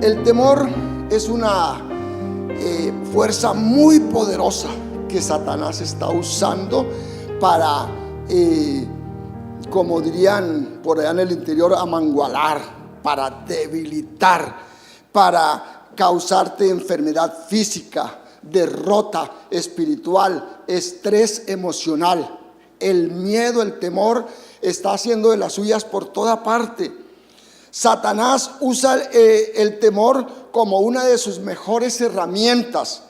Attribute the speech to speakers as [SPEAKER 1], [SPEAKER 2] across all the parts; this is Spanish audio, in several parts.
[SPEAKER 1] El temor es una fuerza muy poderosa que Satanás está usando para, como dirían por allá en el interior, amangualar, para debilitar, para causarte enfermedad física, derrota espiritual, estrés emocional. El miedo, el temor está haciendo de las suyas por toda parte. Satanás usa el temor como una de sus mejores herramientas.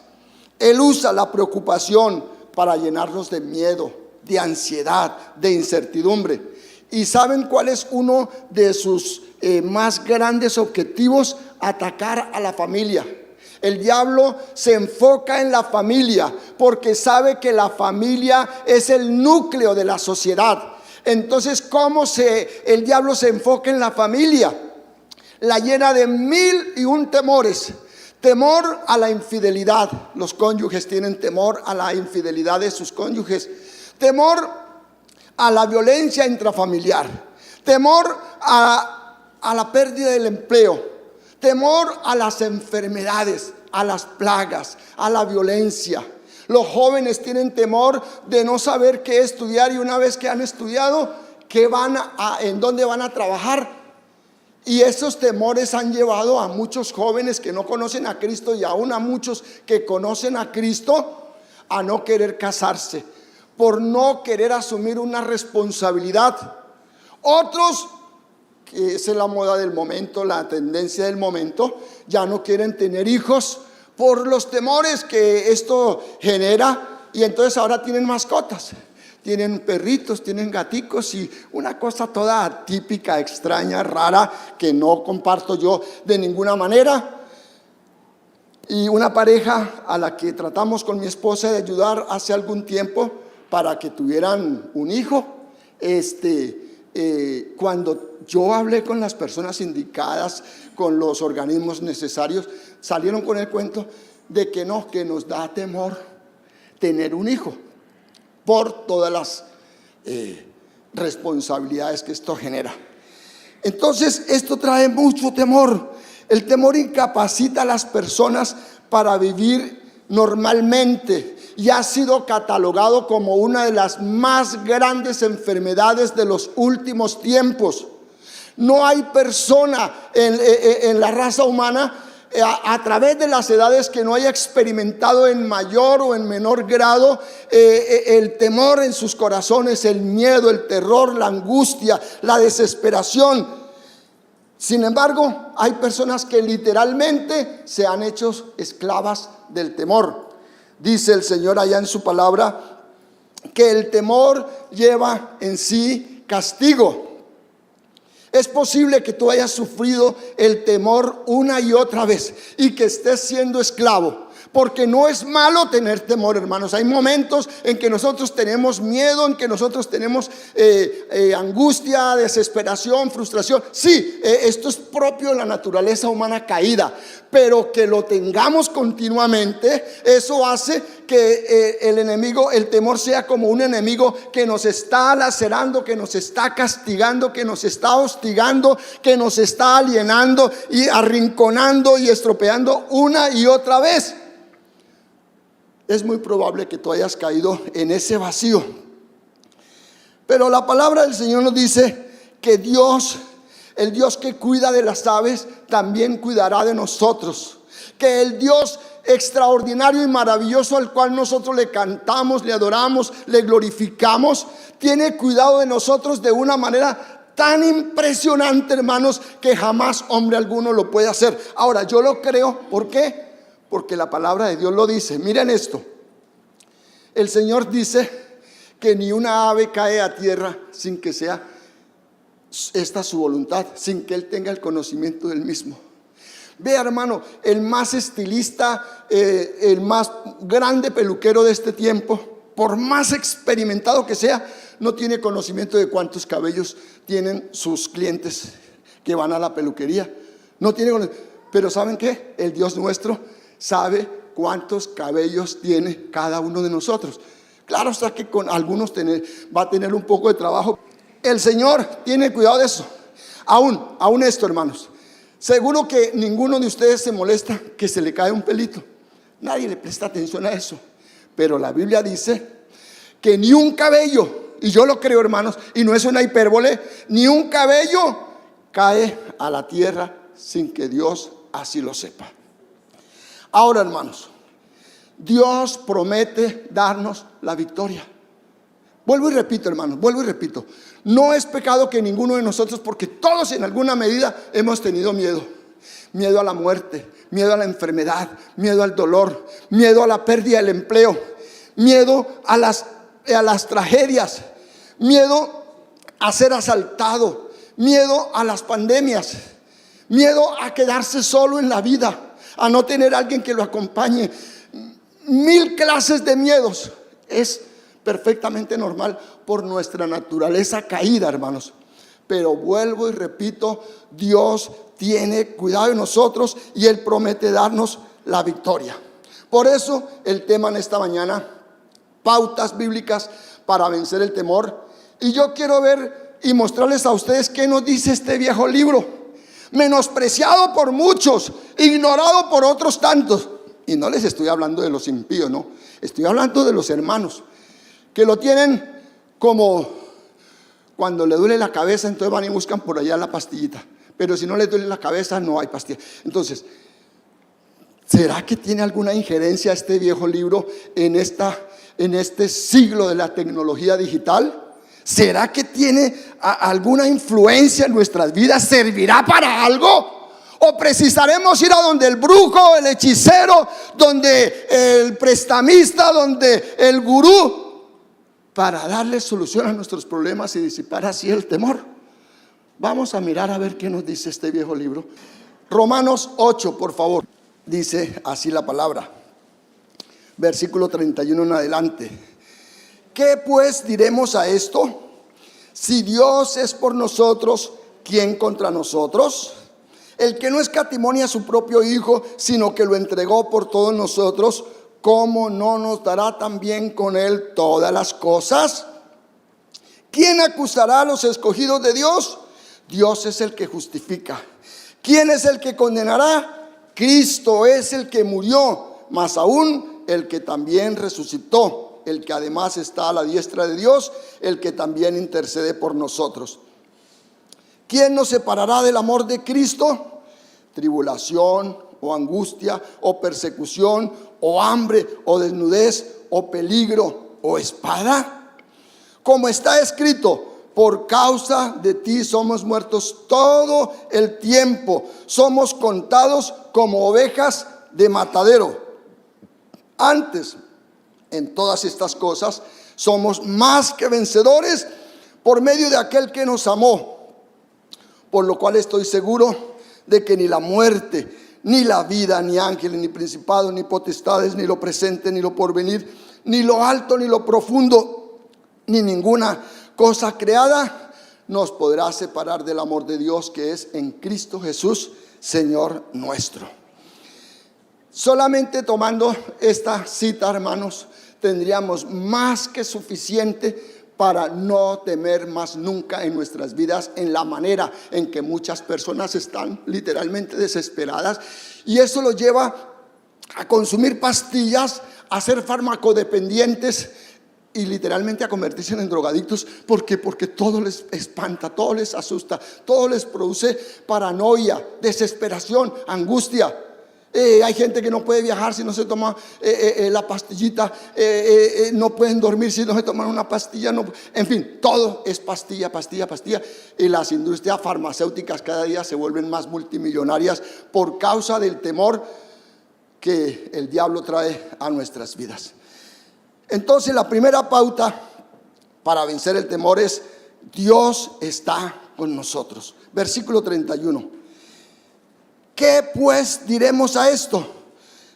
[SPEAKER 1] Él usa la preocupación para llenarnos de miedo, de ansiedad, de incertidumbre. ¿Y saben cuál es uno de sus más grandes objetivos? Atacar a la familia. El diablo se enfoca en la familia porque sabe que la familia es el núcleo de la sociedad. Entonces, ¿cómo el diablo se enfoca en la familia? La llena de 1001 temores. Temor a la infidelidad. Los cónyuges tienen temor a la infidelidad de sus cónyuges. Temor a la violencia intrafamiliar. Temor a la pérdida del empleo. Temor a las enfermedades, a las plagas, a la violencia. Los jóvenes tienen temor de no saber qué estudiar, y una vez que han estudiado, en dónde van a trabajar. Y esos temores han llevado a muchos jóvenes que no conocen a Cristo, y aún a muchos que conocen a Cristo, a no querer casarse, por no querer asumir una responsabilidad. Otros, que es la moda del momento, la tendencia del momento, ya no quieren tener hijos por los temores que esto genera, y entonces ahora tienen mascotas, tienen perritos, tienen gaticos, y una cosa toda atípica, extraña, rara, que no comparto yo de ninguna manera. Y una pareja a la que tratamos con mi esposa de ayudar hace algún tiempo para que tuvieran un hijo, cuando yo hablé con las personas indicadas, con los organismos necesarios, salieron con el cuento de que nos da temor tener un hijo por todas las responsabilidades que esto genera. Entonces, esto trae mucho temor. El temor incapacita a las personas para vivir normalmente, y ha sido catalogado como una de las más grandes enfermedades de los últimos tiempos. No hay persona en la raza humana a través de las edades que no haya experimentado en mayor o en menor grado el temor en sus corazones, el miedo, el terror, la angustia, la desesperación. Sin embargo, hay personas que literalmente se han hecho esclavas del temor. Dice el Señor allá en su palabra que el temor lleva en sí castigo. Es posible que tú hayas sufrido el temor una y otra vez y que estés siendo esclavo, porque no es malo tener temor, hermanos. Hay momentos en que nosotros tenemos miedo, en que nosotros tenemos angustia, desesperación, frustración. Sí, esto es propio de la naturaleza humana caída, pero que lo tengamos continuamente, eso hace que el enemigo, el temor, sea como un enemigo que nos está lacerando, que nos está castigando, que nos está hostigando, que nos está alienando y arrinconando y estropeando una y otra vez. Es muy probable que tú hayas caído en ese vacío. Pero la palabra del Señor nos dice que Dios, el Dios que cuida de las aves, también cuidará de nosotros. Que el Dios extraordinario y maravilloso al cual nosotros le cantamos, le adoramos, le glorificamos, tiene cuidado de nosotros de una manera tan impresionante, hermanos, que jamás hombre alguno lo puede hacer. Ahora, yo lo creo. ¿Por qué? Porque la palabra de Dios lo dice. Miren esto. El Señor dice que ni una ave cae a tierra sin que sea esta su voluntad, sin que Él tenga el conocimiento del mismo. Vea, hermano, el más estilista, el más grande peluquero de este tiempo, por más experimentado que sea, no tiene conocimiento de cuántos cabellos tienen sus clientes que van a la peluquería. No tiene conocimiento. Pero ¿saben qué? El Dios nuestro sabe cuántos cabellos tiene cada uno de nosotros. Claro está que con algunos va a tener un poco de trabajo. El Señor tiene cuidado de eso. Aún esto, hermanos, Seguro que ninguno de ustedes se molesta que se le cae un pelito. Nadie le presta atención a eso. Pero la Biblia dice que ni un cabello, y yo lo creo, hermanos, y no es una hipérbole, ni un cabello cae a la tierra sin que Dios así lo sepa. Ahora, hermanos, Dios promete darnos la victoria. Vuelvo y repito, hermanos, vuelvo y repito. No es pecado que ninguno de nosotros, porque todos en alguna medida hemos tenido miedo. Miedo a la muerte, miedo a la enfermedad, miedo al dolor, miedo a la pérdida del empleo, miedo a las tragedias, miedo a ser asaltado, miedo a las pandemias, miedo a quedarse solo en la vida, a no tener a alguien que lo acompañe. 1000 clases de miedos. Es perfectamente normal por nuestra naturaleza caída, hermanos. Pero vuelvo y repito, Dios tiene cuidado de nosotros y Él promete darnos la victoria. Por eso el tema en esta mañana, pautas bíblicas para vencer el temor. Y yo quiero ver y mostrarles a ustedes qué nos dice este viejo libro, menospreciado por muchos, ignorado por otros tantos. Y no les estoy hablando de los impíos, no, estoy hablando de los hermanos que lo tienen como cuando le duele la cabeza, entonces van y buscan por allá la pastillita. Pero si no le duele la cabeza, no hay pastilla. Entonces, ¿será que tiene alguna injerencia este viejo libro en este siglo de la tecnología digital? ¿Será que tiene alguna influencia en nuestras vidas? ¿Servirá para algo? ¿O precisaremos ir a donde el brujo, el hechicero, donde el prestamista, donde el gurú, para darle solución a nuestros problemas y disipar así el temor? Vamos a mirar a ver qué nos dice este viejo libro. Romanos 8, por favor. Dice así la palabra, versículo 31 en adelante. ¿Qué pues diremos a esto? Si Dios es por nosotros, ¿quién contra nosotros? El que no escatimó a su propio Hijo, sino que lo entregó por todos nosotros, ¿cómo no nos dará también con Él todas las cosas? ¿Quién acusará a los escogidos de Dios? Dios es el que justifica. ¿Quién es el que condenará? Cristo es el que murió, más aún el que también resucitó, el que además está a la diestra de Dios, el que también intercede por nosotros. ¿Quién nos separará del amor de Cristo? Tribulación, o angustia, o persecución, o hambre, o desnudez, o peligro, o espada. Como está escrito, por causa de ti somos muertos todo el tiempo, somos contados como ovejas de matadero. Antes, en todas estas cosas, somos más que vencedores por medio de aquel que nos amó. Por lo cual estoy seguro de que ni la muerte, ni la vida, ni ángeles, ni principados, ni potestades, ni lo presente, ni lo porvenir, ni lo alto, ni lo profundo, ni ninguna cosa creada nos podrá separar del amor de Dios que es en Cristo Jesús, Señor nuestro. Solamente tomando esta cita, hermanos, tendríamos más que suficiente para no temer más nunca en nuestras vidas, en la manera en que muchas personas están literalmente desesperadas, y eso los lleva a consumir pastillas, a ser farmacodependientes y literalmente a convertirse en drogadictos. Porque todo les espanta, todo les asusta, todo les produce paranoia, desesperación, angustia. Hay gente que no puede viajar si no se toma la pastillita, no pueden dormir si no se toman una pastilla, no, en fin, todo es pastilla, pastilla, pastilla. Y las industrias farmacéuticas cada día se vuelven más multimillonarias por causa del temor que el diablo trae a nuestras vidas. Entonces, la primera pauta para vencer el temor es: Dios está con nosotros. Versículo 31. ¿Qué pues diremos a esto?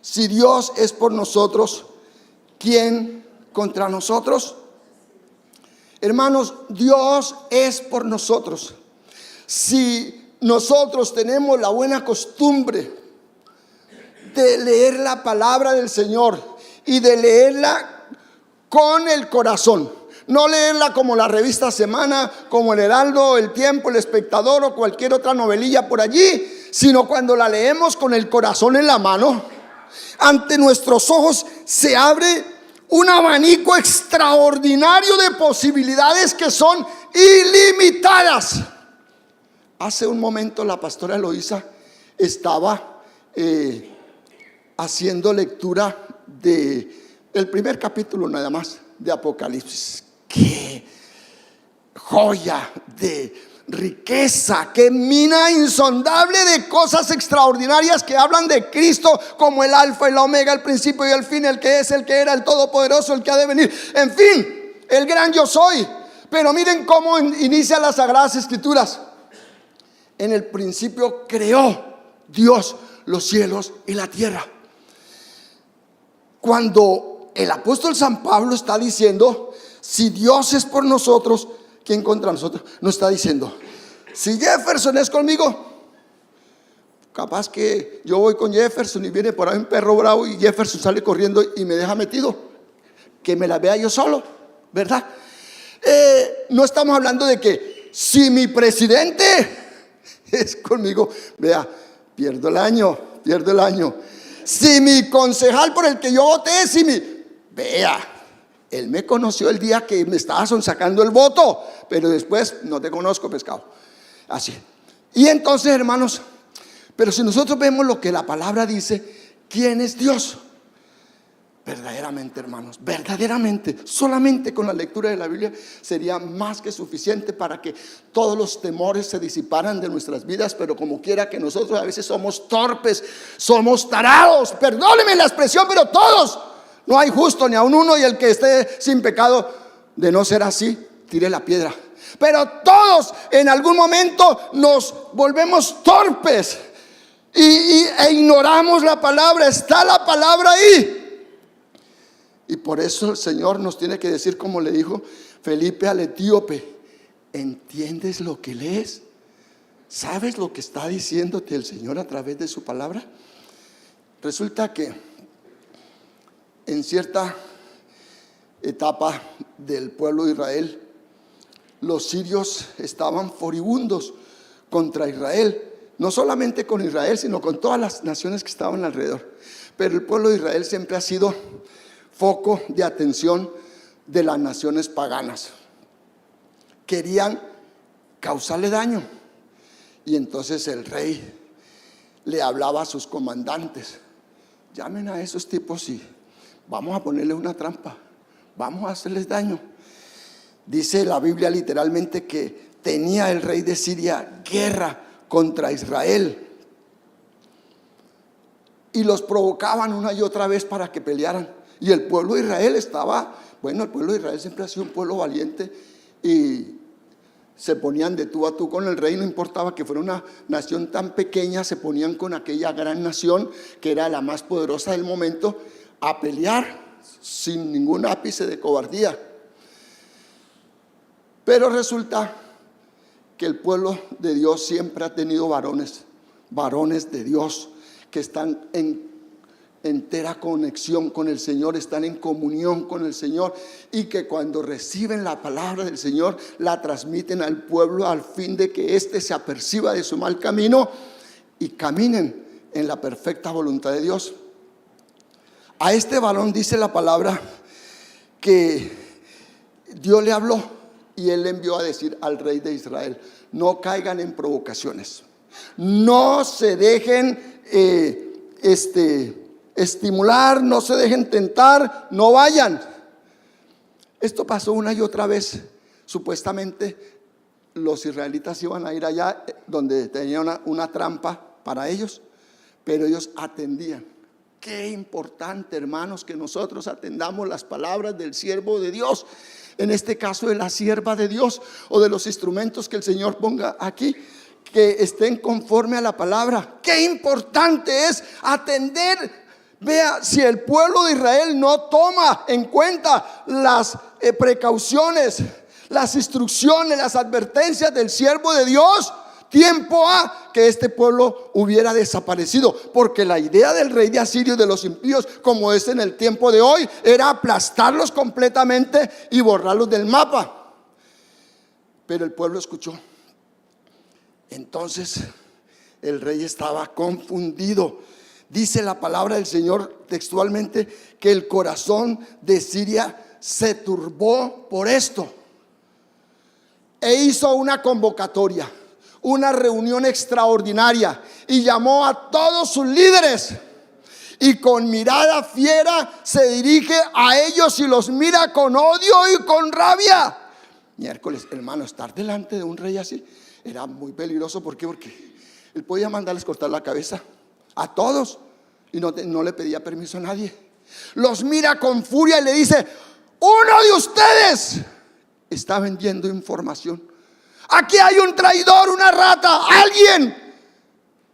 [SPEAKER 1] Si Dios es por nosotros, ¿quién contra nosotros? Hermanos, Dios es por nosotros. Si nosotros tenemos la buena costumbre de leer la palabra del Señor y de leerla con el corazón, No leerla como la revista Semana, como el Heraldo, El Tiempo, El Espectador o cualquier otra novelilla por allí, sino cuando la leemos con el corazón en la mano. Ante nuestros ojos se abre un abanico extraordinario de posibilidades que son ilimitadas. Hace un momento la pastora Eloísa estaba haciendo lectura del primer capítulo nada más de Apocalipsis. ¡Qué joya de riqueza! ¡Qué mina insondable de cosas extraordinarias que hablan de Cristo como el alfa y la omega, el principio y el fin, el que es, el que era, el todopoderoso, el que ha de venir, en fin, el gran yo soy! Pero miren cómo inicia las Sagradas Escrituras. En el principio creó Dios los cielos y la tierra. Cuando el apóstol San Pablo está diciendo, si Dios es por nosotros, ¿quién contra nosotros? No está diciendo, si Jefferson es conmigo, capaz que yo voy con Jefferson y viene por ahí un perro bravo y Jefferson sale corriendo y me deja metido, que me la vea yo solo, ¿verdad? No estamos hablando de que si mi presidente es conmigo, vea, pierdo el año. Si mi concejal por el que yo voté, vea, él me conoció el día que me estaba sacando el voto, pero después no te conozco, pescado. Así. Y entonces, hermanos, pero si nosotros vemos lo que la palabra dice, ¿quién es Dios? Verdaderamente, hermanos, verdaderamente, solamente con la lectura de la Biblia sería más que suficiente para que todos los temores se disiparan de nuestras vidas. Pero como quiera que nosotros a veces somos torpes, somos tarados, perdónenme la expresión, pero todos, no hay justo ni aun uno, y el que esté sin pecado, de no ser así, tire la piedra. Pero todos en algún momento nos volvemos torpes e ignoramos la palabra. Está la palabra ahí. Y por eso el Señor nos tiene que decir, como le dijo Felipe al etíope, ¿entiendes lo que lees? ¿Sabes lo que está diciéndote el Señor a través de su palabra? Resulta que en cierta etapa del pueblo de Israel, los sirios estaban furibundos contra Israel. No solamente con Israel, sino con todas las naciones que estaban alrededor. Pero el pueblo de Israel siempre ha sido foco de atención de las naciones paganas. Querían causarle daño. Y entonces el rey le hablaba a sus comandantes: llamen a esos tipos y vamos a ponerle una trampa, vamos a hacerles daño. Dice la Biblia literalmente que tenía el rey de Siria guerra contra Israel, y los provocaban una y otra vez para que pelearan. Y el pueblo de Israel estaba, bueno, el pueblo de Israel siempre ha sido un pueblo valiente, y se ponían de tú a tú con el rey. No importaba que fuera una nación tan pequeña, se ponían con aquella gran nación que era la más poderosa del momento a pelear sin ningún ápice de cobardía. Pero resulta que el pueblo de Dios siempre ha tenido varones de Dios que están en entera conexión con el Señor, están en comunión con el Señor, y que cuando reciben la palabra del Señor la transmiten al pueblo al fin de que éste se aperciba de su mal camino y caminen en la perfecta voluntad de Dios. A este varón dice la palabra que Dios le habló y él le envió a decir al rey de Israel: no caigan en provocaciones, no se dejen estimular, no se dejen tentar, no vayan. Esto pasó una y otra vez. Supuestamente los israelitas iban a ir allá donde tenían una trampa para ellos, pero ellos atendían. Qué importante, hermanos, que nosotros atendamos las palabras del siervo de Dios, en este caso de la sierva de Dios, o de los instrumentos que el Señor ponga aquí, que estén conforme a la palabra. Qué importante es atender. Vea, si el pueblo de Israel no toma en cuenta las precauciones, las instrucciones, las advertencias del siervo de Dios, tiempo ha que este pueblo hubiera desaparecido, porque la idea del rey de Asirio y de los impíos, como es en el tiempo de hoy, era aplastarlos completamente y borrarlos del mapa. Pero el pueblo escuchó. Entonces el rey estaba confundido. Dice la palabra del Señor textualmente que el corazón de Siria se turbó por esto, e hizo una convocatoria, una reunión extraordinaria, y llamó a todos sus líderes, y con mirada fiera se dirige a ellos y los mira con odio y con rabia. Miércoles, hermano, estar delante de un rey así era muy peligroso. ¿Por qué? Porque él podía mandarles cortar la cabeza a todos y no le pedía permiso a nadie. Los mira con furia y le dice: uno de ustedes está vendiendo información. Aquí hay un traidor, una rata, alguien.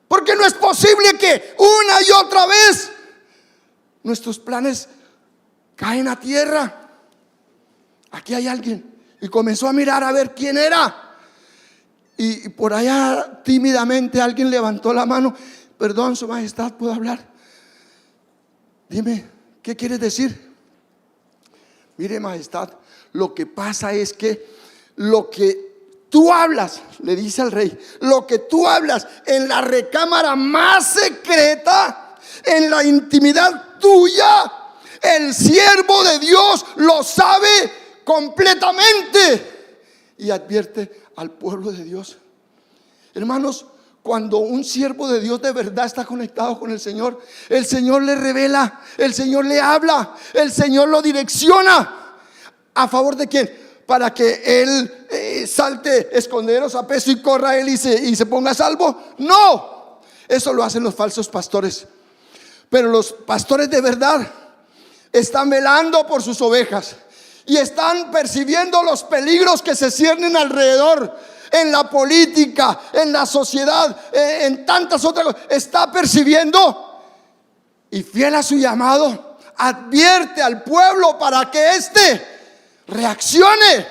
[SPEAKER 1] Porque no es posible que una y otra vez nuestros planes caen a tierra. Aquí hay alguien. Y comenzó a mirar a ver quién era. Y por allá tímidamente alguien levantó la mano. Perdón, su majestad, ¿puedo hablar? Dime, ¿qué quieres decir? Mire, majestad, lo que pasa es que lo que tú hablas, le dice al rey, lo que tú hablas en la recámara más secreta, en la intimidad tuya, el siervo de Dios lo sabe completamente. Y advierte al pueblo de Dios. Hermanos, cuando un siervo de Dios de verdad está conectado con el Señor le revela, el Señor le habla, el Señor lo direcciona. ¿A favor de quién? Para que él salte esconderos a peso y corra él y se ponga a salvo. No, eso lo hacen los falsos pastores. Pero los pastores de verdad están velando por sus ovejas y están percibiendo los peligros que se ciernen alrededor, en la política, en la sociedad, en tantas otras cosas. Está percibiendo, y fiel a su llamado, advierte al pueblo para que éste reaccione,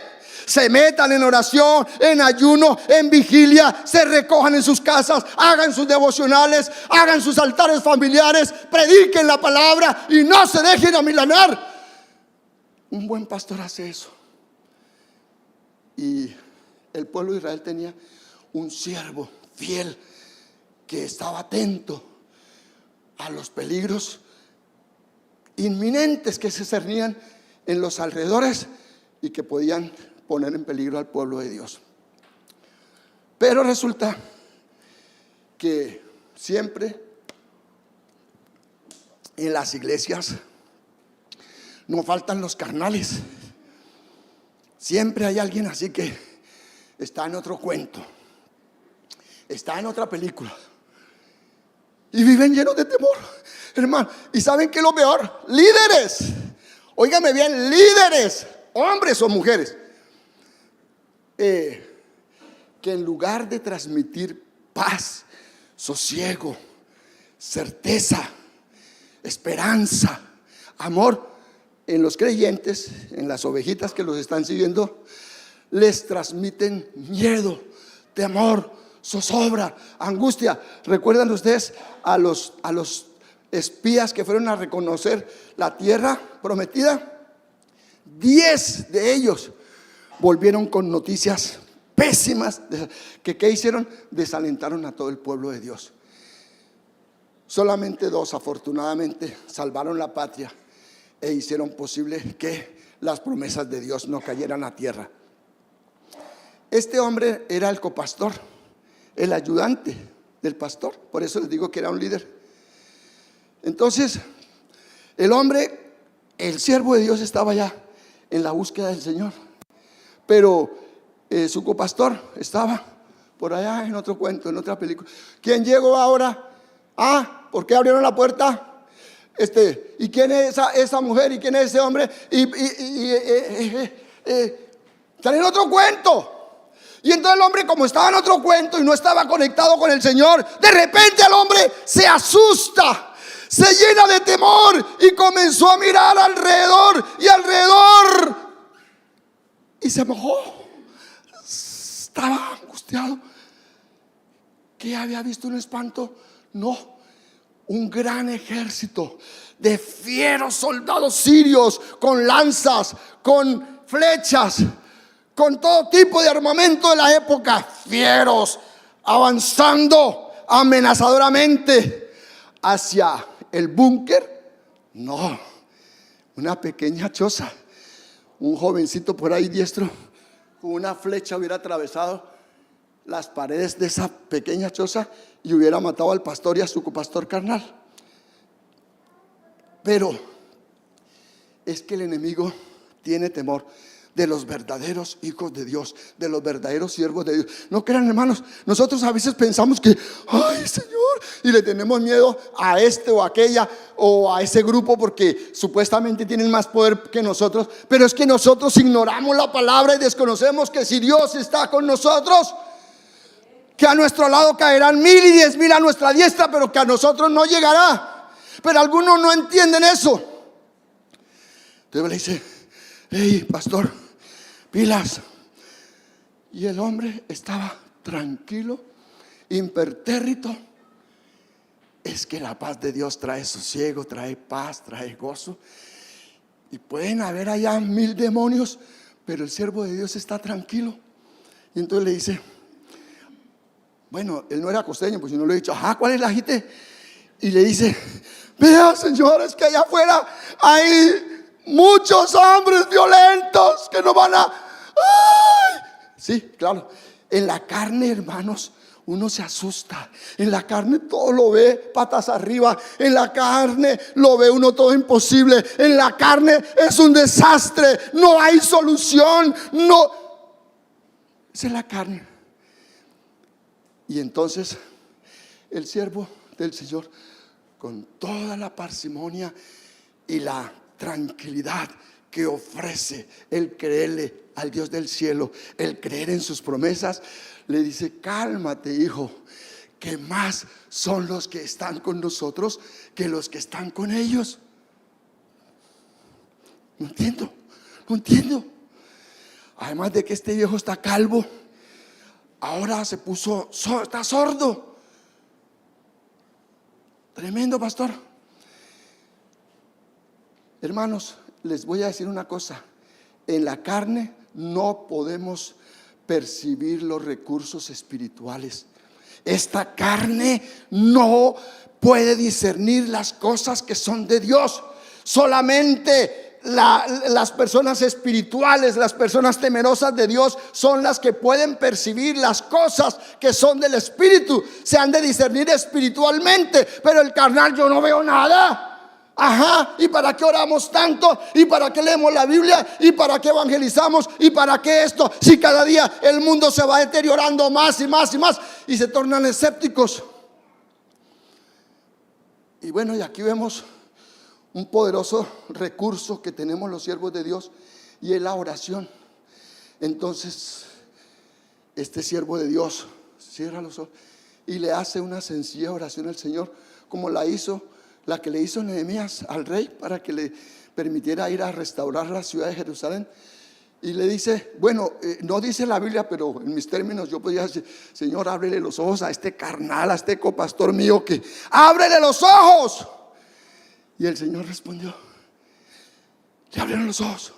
[SPEAKER 1] se metan en oración, en ayuno, en vigilia, se recojan en sus casas, hagan sus devocionales, hagan sus altares familiares, prediquen la palabra y no se dejen amilanar. Un buen pastor hace eso. Y el pueblo de Israel tenía un siervo fiel que estaba atento a los peligros inminentes que se cernían en los alrededores y que podían poner en peligro al pueblo de Dios. Pero resulta que siempre en las iglesias no faltan los carnales. Siempre hay alguien así que está en otro cuento, está en otra película, y viven llenos de temor, hermano. ¿Y saben qué es lo peor? Líderes, óigame bien, líderes, hombres o mujeres, que en lugar de transmitir paz, sosiego, certeza, esperanza, amor en los creyentes, en las ovejitas que los están siguiendo, les transmiten miedo, temor, zozobra, angustia. ¿Recuerdan ustedes a los espías que fueron a reconocer la tierra prometida? 10 de ellos volvieron con noticias pésimas. ¿Qué hicieron? Desalentaron a todo el pueblo de Dios. Solamente 2 afortunadamente salvaron la patria e hicieron posible que las promesas de Dios no cayeran a tierra. Este hombre era el copastor, el ayudante del pastor. Por eso les digo que era un líder. Entonces el hombre, el siervo de Dios, estaba ya en la búsqueda del Señor, pero su copastor estaba por allá en otro cuento, en otra película. ¿Quién llegó ahora? ¿Por qué abrieron la puerta? ¿Y quién es esa mujer? ¿Y quién es ese hombre? Están en otro cuento. Y entonces el hombre, como estaba en otro cuento y no estaba conectado con el Señor, de repente el hombre se asusta, se llena de temor y comenzó a mirar alrededor y alrededor, y se mojó. Estaba angustiado. ¿qué había visto un espanto? No, un gran ejército de fieros soldados sirios con lanzas, con flechas, con todo tipo de armamento de la época, fieros, avanzando amenazadoramente hacia el búnker. No, una pequeña choza. Un jovencito por ahí diestro con una flecha hubiera atravesado las paredes de esa pequeña choza y hubiera matado al pastor y a su copastor carnal. Pero es que el enemigo tiene temor de los verdaderos hijos de Dios, de los verdaderos siervos de Dios. No crean, hermanos, nosotros a veces pensamos que, ay, Señor, y le tenemos miedo a este o a aquella o a ese grupo porque supuestamente tienen más poder que nosotros. Pero es que nosotros ignoramos la palabra y desconocemos que si Dios está con nosotros, que a nuestro lado caerán 1000 y 10,000 a nuestra diestra, pero que a nosotros no llegará. Pero algunos no entienden eso. Entonces le dice, hey, pastor, pilas. Y el hombre estaba tranquilo, impertérrito. Es que la paz de Dios trae sosiego, trae paz, trae gozo. Y pueden haber allá 1000 demonios, pero el siervo de Dios está tranquilo. Y entonces le dice, bueno, él no era costeño, pues si no le he dicho, ajá, ¿cuál es la agite? Y le dice, vea, señores, que allá afuera hay muchos hombres violentos que no van a... ¡Ay! Sí, claro. En la carne, hermanos, uno se asusta. En la carne todo lo ve patas arriba. En la carne lo ve uno todo imposible. En la carne es un desastre. No hay solución. No. Esa es la carne. Y entonces el siervo del Señor, con toda la parsimonia y la tranquilidad que ofrece el creerle al Dios del cielo, el creer en sus promesas, le dice, cálmate, hijo, que más son los que están con nosotros que los que están con ellos. No entiendo. Además de que este viejo está calvo, ahora se puso, está sordo. Tremendo, pastor. Hermanos, les voy a decir una cosa. En la carne no podemos percibir los recursos espirituales. Esta carne no puede discernir las cosas que son de Dios. Solamente las personas espirituales, las personas temerosas de Dios son las que pueden percibir las cosas que son del Espíritu. Se han de discernir espiritualmente, pero el carnal, yo no veo nada. Ajá, ¿y para qué oramos tanto? ¿Y para qué leemos la Biblia? ¿Y para qué evangelizamos? ¿Y para qué esto? Si cada día el mundo se va deteriorando más y más y más y se tornan escépticos. Y bueno, y aquí vemos un poderoso recurso que tenemos los siervos de Dios, y es la oración. Entonces este siervo de Dios cierra los ojos y le hace una sencilla oración al Señor, como la que le hizo Nehemías al rey para que le permitiera ir a restaurar la ciudad de Jerusalén. Y le dice, bueno, no dice la Biblia, pero en mis términos yo podría decir, Señor, ábrele los ojos a este carnal, a este copastor mío, que ábrele los ojos. Y el Señor respondió, le abrieron los ojos.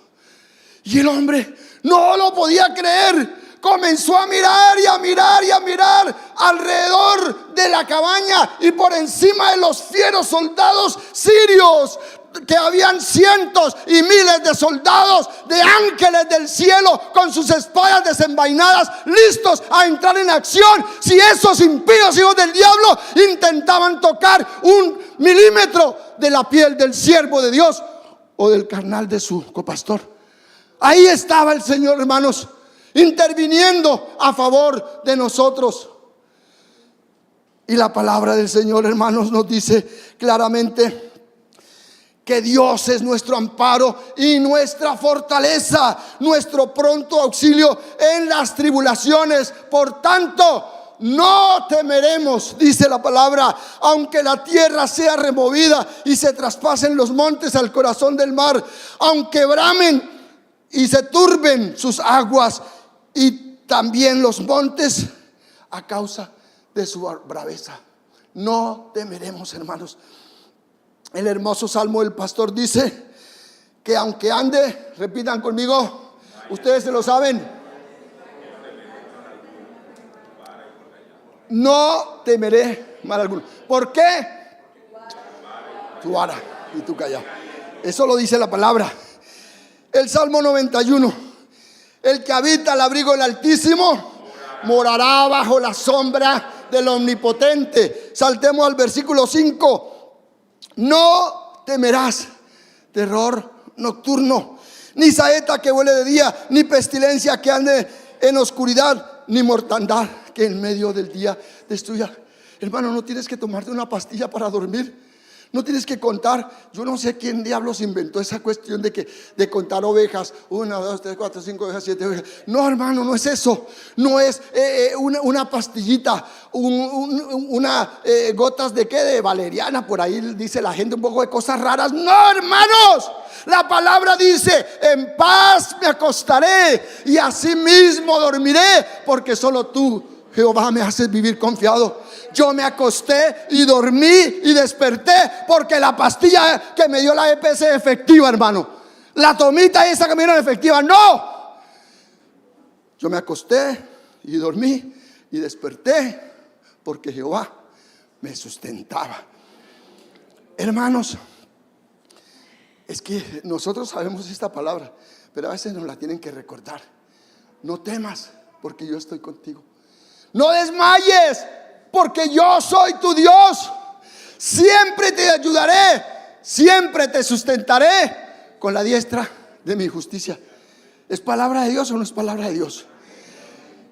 [SPEAKER 1] Y el hombre no lo podía creer. Comenzó a mirar y a mirar y a mirar alrededor de la cabaña y por encima de los fieros soldados sirios, que habían cientos y miles de soldados, de ángeles del cielo con sus espadas desenvainadas, listos a entrar en acción si esos impíos hijos del diablo intentaban tocar 1 milímetro de la piel del siervo de Dios o del carnal de su copastor. Ahí estaba el Señor, hermanos, interviniendo a favor de nosotros. Y la palabra del Señor, hermanos, nos dice claramente que Dios es nuestro amparo y nuestra fortaleza, nuestro pronto auxilio en las tribulaciones. Por tanto, no temeremos, dice la palabra, aunque la tierra sea removida y se traspasen los montes al corazón del mar, aunque bramen y se turben sus aguas y también los montes a causa de su braveza. No temeremos, hermanos. El hermoso salmo del pastor dice que aunque ande, repitan conmigo, ustedes se lo saben, no temeré mal alguno. ¿Por qué? Tu vara y tu callado. Eso lo dice la palabra. El Salmo 91. El que habita al abrigo del Altísimo morará bajo la sombra del Omnipotente. Saltemos al versículo 5. No temerás terror nocturno, ni saeta que vuele de día, ni pestilencia que ande en oscuridad, ni mortandad que en medio del día destruya. Hermano, no tienes que tomarte una pastilla para dormir. No tienes que contar. Yo no sé quién diablos inventó esa cuestión de contar ovejas. 1, 2, 3, 4, 5 ovejas, 7 ovejas. No, hermano, no es eso. No es una pastillita, una gotas de qué, de valeriana. Por ahí dice la gente un poco de cosas raras. No, hermanos. La palabra dice: en paz me acostaré y así mismo dormiré, porque solo tú, Jehová, me haces vivir confiado. Yo me acosté y dormí y desperté porque la pastilla que me dio la EPS es efectiva, hermano. La tomita esa que me dieron efectiva, no. Yo me acosté y dormí y desperté porque Jehová me sustentaba. Hermanos, es que nosotros sabemos esta palabra, pero a veces nos la tienen que recordar. No temas, porque yo estoy contigo. No desmayes, porque yo soy tu Dios. Siempre te ayudaré, siempre te sustentaré con la diestra de mi justicia. ¿Es palabra de Dios o no es palabra de Dios?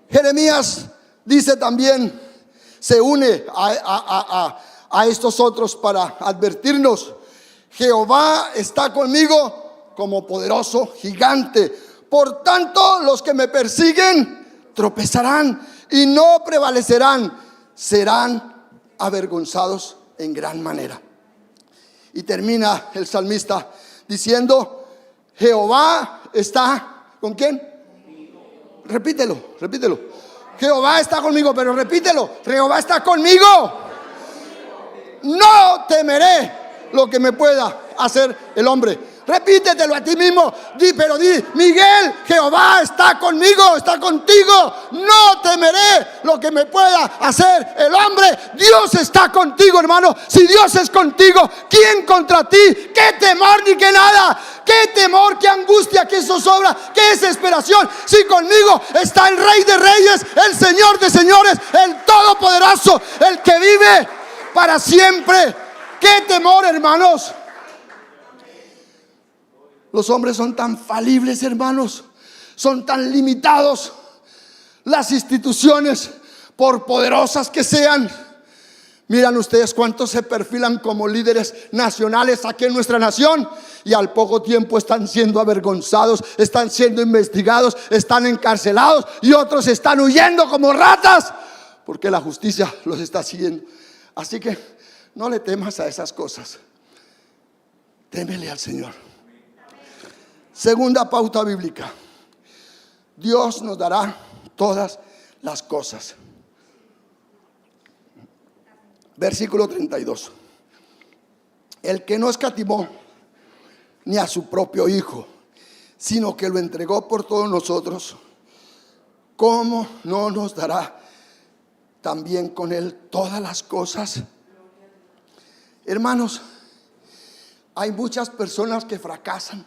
[SPEAKER 1] Jeremías dice también, se une a estos otros para advertirnos: Jehová está conmigo como poderoso gigante. Por tanto, los que me persiguen tropezarán y no prevalecerán. Serán avergonzados en gran manera. Y termina el salmista diciendo: Jehová está ¿con quién? Repítelo. Jehová está conmigo, pero repítelo: Jehová está conmigo. No temeré lo que me pueda hacer el hombre. Repítetelo a ti mismo. Di, Miguel, Jehová está conmigo, está contigo. No temeré lo que me pueda hacer el hombre. Dios está contigo, hermano. Si Dios es contigo, ¿quién contra ti? ¿Qué temor ni qué nada? ¿Qué temor, qué angustia, qué zozobra, qué desesperación? Si conmigo está el Rey de Reyes, el Señor de Señores, el Todopoderoso, el que vive para siempre. ¿Qué temor, hermanos? Los hombres son tan falibles, hermanos, son tan limitados. Las instituciones, por poderosas que sean, miran ustedes cuántos se perfilan como líderes nacionales aquí en nuestra nación, y al poco tiempo están siendo avergonzados, están siendo investigados, están encarcelados, y otros están huyendo como ratas porque la justicia los está siguiendo. Así que no le temas a esas cosas, témele al Señor. Segunda pauta bíblica: Dios nos dará todas las cosas. Versículo 32. El que no escatimó ni a su propio Hijo, sino que lo entregó por todos nosotros, ¿cómo no nos dará también con él todas las cosas? Hermanos, hay muchas personas que fracasan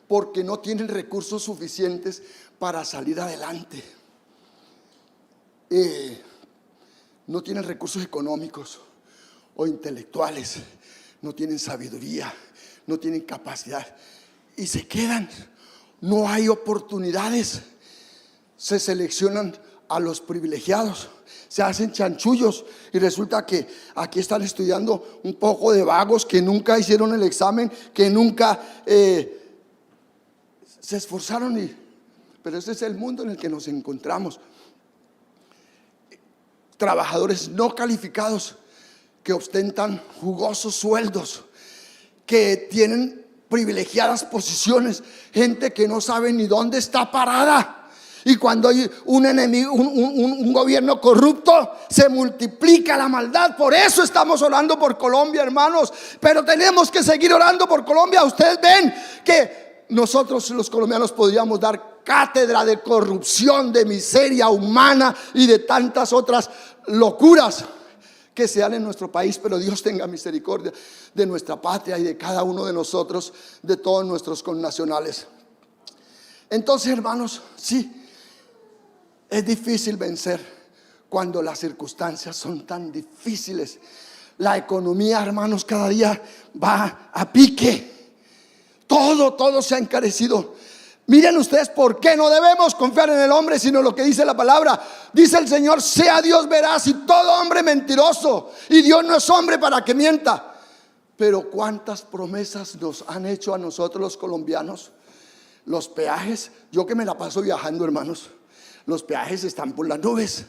[SPEAKER 1] porque no tienen recursos suficientes para salir adelante. No tienen recursos económicos o intelectuales, no tienen sabiduría, no tienen capacidad y se quedan. No hay oportunidades. Se seleccionan a los privilegiados, se hacen chanchullos, y resulta que aquí están estudiando un poco de vagos que nunca hicieron el examen, que nunca se esforzaron, pero ese es el mundo en el que nos encontramos. Trabajadores no calificados que ostentan jugosos sueldos, que tienen privilegiadas posiciones, gente que no sabe ni dónde está parada, Y cuando hay un enemigo, un gobierno corrupto, se multiplica la maldad. Por eso estamos orando por Colombia, hermanos. Pero tenemos que seguir orando por Colombia. Ustedes ven que nosotros los colombianos podríamos dar cátedra de corrupción, de miseria humana y de tantas otras locuras que se dan en nuestro país. Pero Dios tenga misericordia de nuestra patria y de cada uno de nosotros, de todos nuestros connacionales. Entonces, hermanos, sí, es difícil vencer cuando las circunstancias son tan difíciles. La economía, hermanos, cada día va a pique. Todo se ha encarecido. Miren ustedes por qué no debemos confiar en el hombre, sino lo que dice la palabra. Dice el Señor: sea Dios veraz y todo hombre mentiroso. Y Dios no es hombre para que mienta. Pero cuántas promesas nos han hecho a nosotros los colombianos. Los peajes, yo que me la paso viajando, hermanos, los peajes están por las nubes.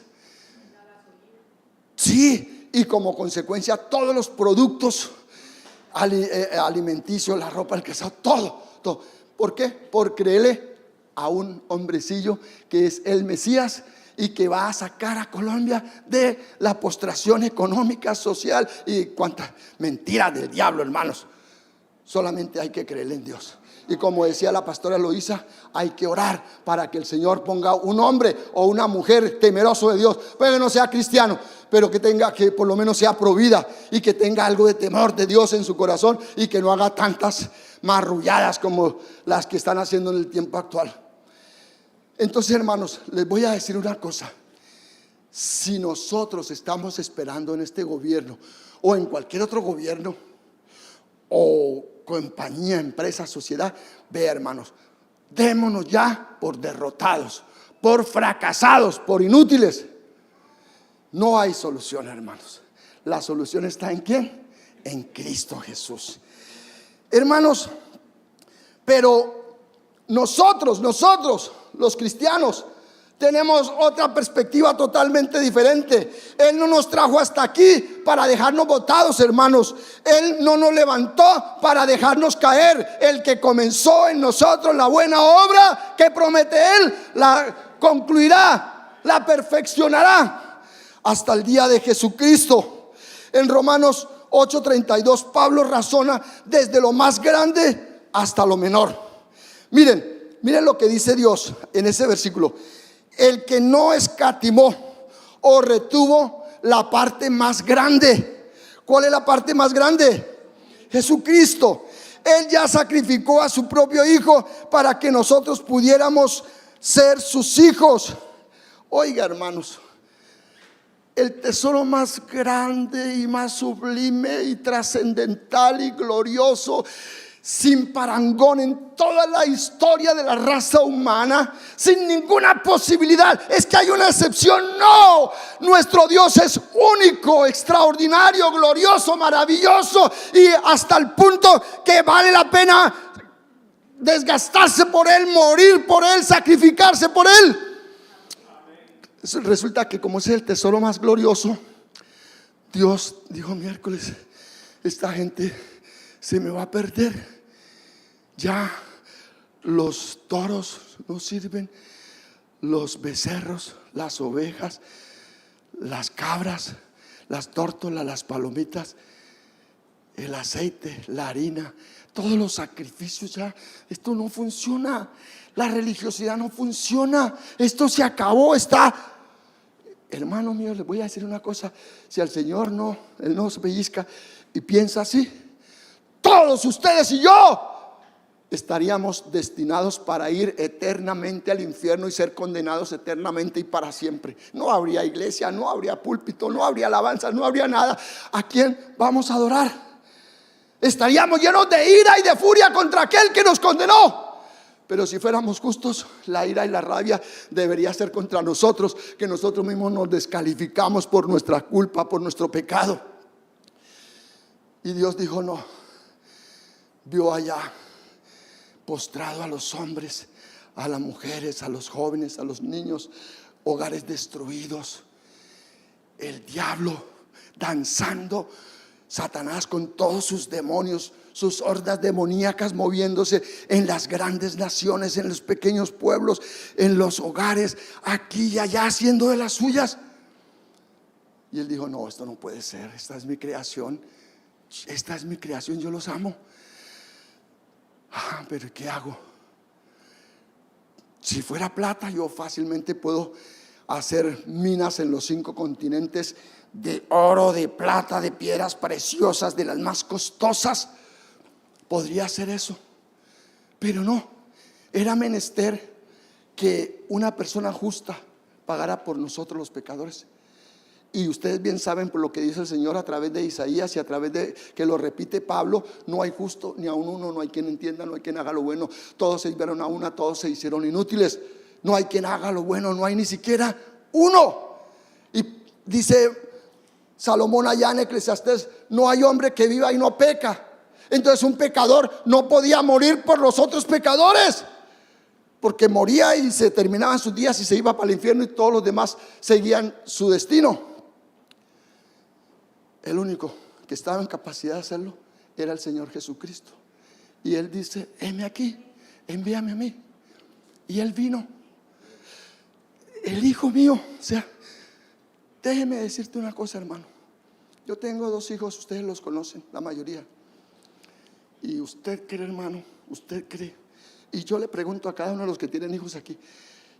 [SPEAKER 1] Sí, y como consecuencia todos los productos alimenticios, la ropa, el calzado, todo. ¿Por qué? Por creerle a un hombrecillo que es el Mesías y que va a sacar a Colombia de la postración económica, social y cuánta mentira del diablo, hermanos. Solamente hay que creerle en Dios. Y como decía la pastora Eloísa, hay que orar para que el Señor ponga un hombre o una mujer temeroso de Dios. Puede que no sea cristiano, pero que por lo menos sea provida y que tenga algo de temor de Dios en su corazón y que no haga tantas marrulladas como las que están haciendo en el tiempo actual. Entonces, hermanos, les voy a decir una cosa. Si nosotros estamos esperando en este gobierno o en cualquier otro gobierno o compañía, empresa, sociedad, ve, hermanos, démonos ya por derrotados, por fracasados, por inútiles. No hay solución, hermanos. La solución está ¿en quién? En Cristo Jesús, hermanos. Pero nosotros los cristianos tenemos otra perspectiva totalmente diferente. Él no nos trajo hasta aquí para dejarnos botados, hermanos. Él no nos levantó para dejarnos caer. El que comenzó en nosotros la buena obra que promete Él, la concluirá, la perfeccionará hasta el día de Jesucristo. En Romanos 8:32 Pablo razona desde lo más grande hasta lo menor. Miren lo que dice Dios en ese versículo: el que no escatimó o retuvo la parte más grande. ¿Cuál es la parte más grande? Jesucristo. Él ya sacrificó a su propio Hijo para que nosotros pudiéramos ser sus hijos. Oiga, hermanos, el tesoro más grande y más sublime y trascendental y glorioso, sin parangón en toda la historia de la raza humana, sin ninguna posibilidad. ¿Es que hay una excepción? No, nuestro Dios es único, extraordinario, glorioso, maravilloso, y hasta el punto que vale la pena desgastarse por Él, morir por Él, sacrificarse por Él. Resulta que como es el tesoro más glorioso, Dios dijo miércoles: esta gente se me va a perder. Ya los toros no sirven, los becerros, las ovejas, las cabras, las tórtolas, las palomitas, el aceite, la harina, todos los sacrificios, ya esto no funciona. La religiosidad no funciona. Esto se acabó, está. Hermano mío, les voy a decir una cosa: si al Señor Él no se pellizca y piensa así, todos ustedes y yo estaríamos destinados para ir eternamente al infierno y ser condenados eternamente y para siempre. No habría iglesia, no habría púlpito, no habría alabanza, no habría nada. ¿A quién vamos a adorar? Estaríamos llenos de ira y de furia contra aquel que nos condenó. Pero si fuéramos justos, la ira y la rabia debería ser contra nosotros, que nosotros mismos nos descalificamos por nuestra culpa, por nuestro pecado. Y Dios dijo no. Vio allá postrado a los hombres, a las mujeres, a los jóvenes, a los niños, hogares destruidos, el diablo danzando, Satanás con todos sus demonios, sus hordas demoníacas moviéndose en las grandes naciones, en los pequeños pueblos, en los hogares, aquí y allá, haciendo de las suyas. Y él dijo: no, esto no puede ser, esta es mi creación, yo los amo. Pero ¿qué hago? Si fuera plata, yo fácilmente puedo hacer minas en los 5 continentes de oro, de plata, de piedras preciosas, de las más costosas. Podría hacer eso, pero no, era menester que una persona justa pagara por nosotros los pecadores. Y ustedes bien saben por lo que dice el Señor a través de Isaías y a través de que lo repite Pablo: no hay justo ni aun uno, no hay quien entienda, no hay quien haga lo bueno. Todos se hicieron a una, todos se hicieron inútiles. No hay quien haga lo bueno, no hay ni siquiera uno. Y dice Salomón allá en Eclesiastés: no hay hombre que viva y no peca. Entonces un pecador no podía morir por los otros pecadores, porque moría y se terminaban sus días y se iba para el infierno, y todos los demás seguían su destino. El único que estaba en capacidad de hacerlo era el Señor Jesucristo. Y Él dice: heme aquí, envíame a mí. Y Él vino, el Hijo mío. O sea, déjeme decirte una cosa, hermano. Yo tengo 2 hijos, ustedes los conocen, la mayoría. Y usted cree, hermano, usted cree. Y yo le pregunto a cada uno de los que tienen hijos aquí,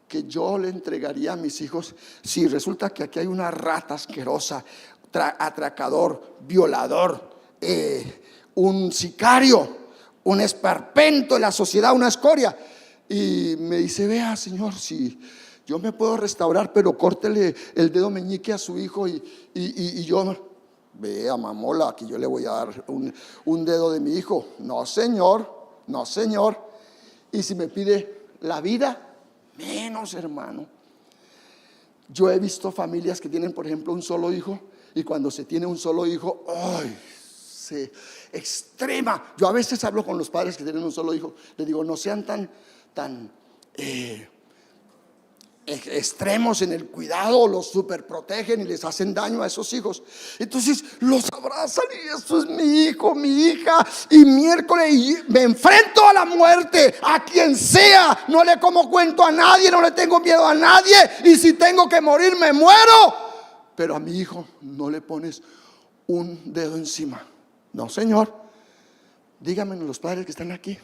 [SPEAKER 1] que yo le entregaría a mis hijos si resulta que aquí hay una rata asquerosa, atracador, violador, un sicario, un esperpento de la sociedad, una escoria. Y me dice: vea, señor, si yo me puedo restaurar, pero córtele el dedo meñique a su hijo. Y yo: vea, mamola, aquí yo le voy a dar un dedo de mi hijo. No, señor, no, señor. Y si me pide la vida, menos, hermano. Yo he visto familias que tienen, por ejemplo, un solo hijo, y cuando se tiene un solo hijo, ¡ay!, se extrema. Yo a veces hablo con los padres que tienen un solo hijo, les digo: no sean tan extremos en el cuidado, los superprotegen y les hacen daño a esos hijos. Entonces los abrazan y: esto es mi hijo, mi hija, y miércoles y me enfrento a la muerte, a quien sea, no le como cuento a nadie, no le tengo miedo a nadie, y si tengo que morir me muero. Pero a mi hijo no le pones un dedo encima. No, señor. Díganme, los padres que están aquí,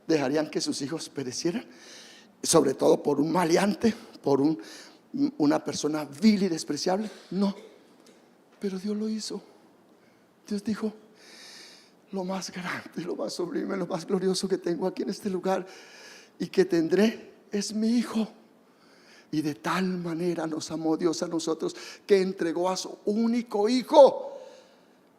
[SPEAKER 1] ¿dejarían que sus hijos perecieran? Sobre todo por un maleante, por una persona vil y despreciable. No, pero Dios lo hizo. Dios dijo: lo más grande, lo más sublime, lo más glorioso que tengo aquí en este lugar y que tendré es mi hijo. Y de tal manera nos amó Dios a nosotros, que entregó a su único hijo,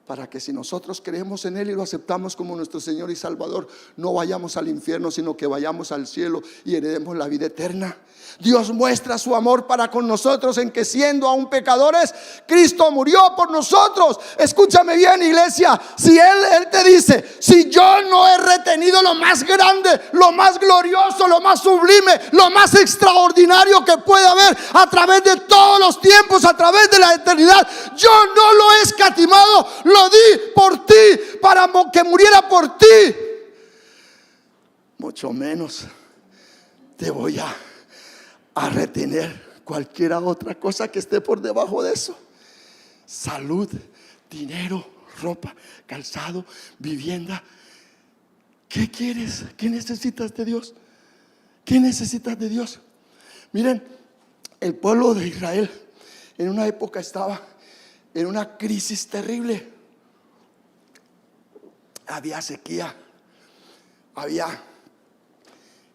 [SPEAKER 1] para que si nosotros creemos en Él y lo aceptamos como nuestro Señor y Salvador, no vayamos al infierno, sino que vayamos al cielo y heredemos la vida eterna. Dios muestra su amor para con nosotros en que, siendo aún pecadores, Cristo murió por nosotros. Escúchame bien, iglesia. Si Él te dice: si yo no he retenido lo más grande, lo más glorioso, lo más sublime, lo más extraordinario que puede haber a través de todos los tiempos, a través de la eternidad, yo no lo he escatimado, lo di por ti, para que muriera por ti, mucho menos te voy a retener cualquier otra cosa que esté por debajo de eso. Salud, dinero, ropa, calzado, vivienda. ¿Qué quieres? ¿Qué necesitas de Dios? ¿Qué necesitas de Dios? Miren, el pueblo de Israel en una época estaba en una crisis terrible. Había sequía, había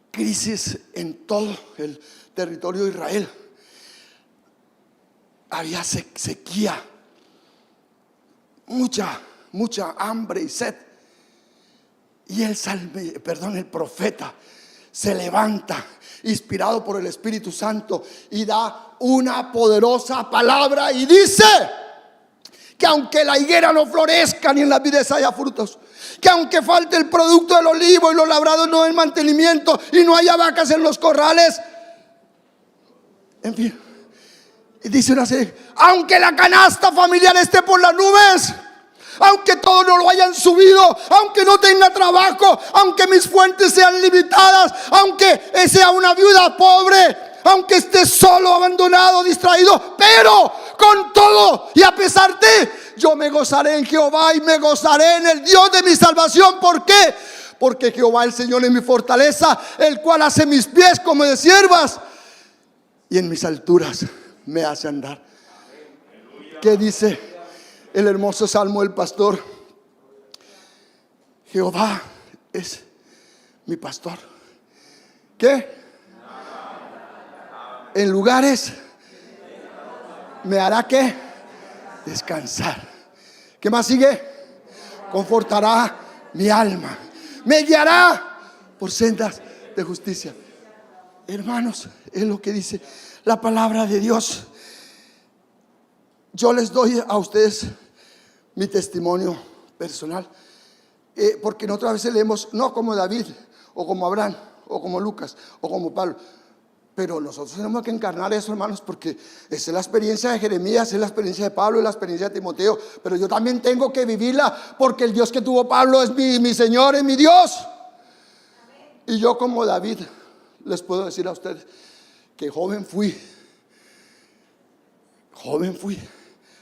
[SPEAKER 1] crisis en todo el territorio de Israel. Había sequía, mucha hambre y sed. Y el profeta se levanta, inspirado por el Espíritu Santo, y da una poderosa palabra y dice que aunque la higuera no florezca ni en las vides haya frutos, que aunque falte el producto del olivo y los labrados no den mantenimiento y no haya vacas en los corrales, en fin, y dice una serie: aunque la canasta familiar esté por las nubes, aunque todo no lo hayan subido, aunque no tenga trabajo, aunque mis fuentes sean limitadas, aunque sea una viuda pobre, aunque esté solo, abandonado, distraído, pero con todo y a pesar de, yo me gozaré en Jehová y me gozaré en el Dios de mi salvación. ¿Por qué? Porque Jehová el Señor es mi fortaleza, el cual hace mis pies como de ciervas y en mis alturas me hace andar. ¿Qué dice el hermoso salmo del pastor? Jehová es mi pastor. ¿Qué? En lugares me hará ¿qué? Descansar. ¿Qué más sigue? Confortará mi alma, me guiará por sendas de justicia. Hermanos, es lo que dice la palabra de Dios. Yo les doy a ustedes mi testimonio personal, porque nosotras veces leemos, no como David, o como Abraham, o como Lucas, o como Pablo, pero nosotros tenemos que encarnar eso, hermanos, porque esa es la experiencia de Jeremías, es la experiencia de Pablo, es la experiencia de Timoteo, pero yo también tengo que vivirla, porque el Dios que tuvo Pablo es mi Señor, es mi Dios. Y yo como David les puedo decir a ustedes que joven fui,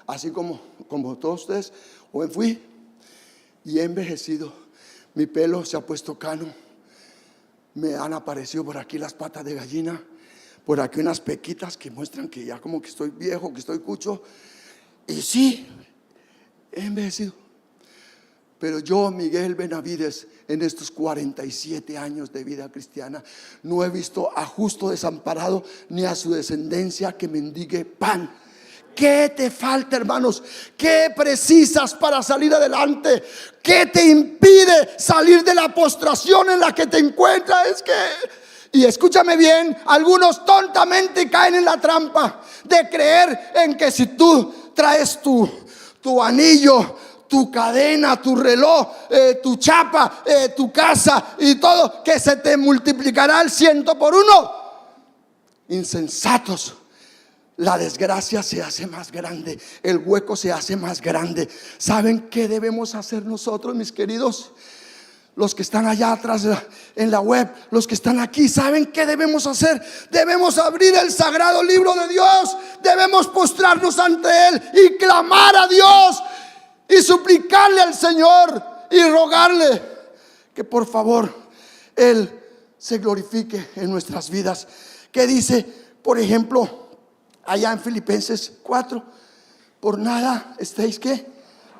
[SPEAKER 1] así como todos ustedes, joven fui y he envejecido. Mi pelo se ha puesto cano, me han aparecido por aquí las patas de gallina, por aquí unas pequitas que muestran que ya como que estoy viejo, que estoy cucho. Y sí, he envejecido. Pero yo, Miguel Benavides, en estos 47 años de vida cristiana, no he visto a justo desamparado ni a su descendencia que mendigue pan. ¿Qué te falta, hermanos? ¿Qué precisas para salir adelante? ¿Qué te impide salir de la postración en la que te encuentras? Es que, y escúchame bien, algunos tontamente caen en la trampa de creer en que si tú traes tu anillo, tu cadena, tu reloj, tu chapa, tu casa y todo, que se te multiplicará al 100 por 1. Insensatos. La desgracia se hace más grande, el hueco se hace más grande. ¿Saben qué debemos hacer nosotros, mis queridos? Los que están allá atrás en la web, los que están aquí, ¿saben qué debemos hacer? Debemos abrir el sagrado libro de Dios, debemos postrarnos ante Él y clamar a Dios y suplicarle al Señor y rogarle que por favor Él se glorifique en nuestras vidas. ¿Qué dice, por ejemplo, allá en Filipenses 4? Por nada estéis ¿qué?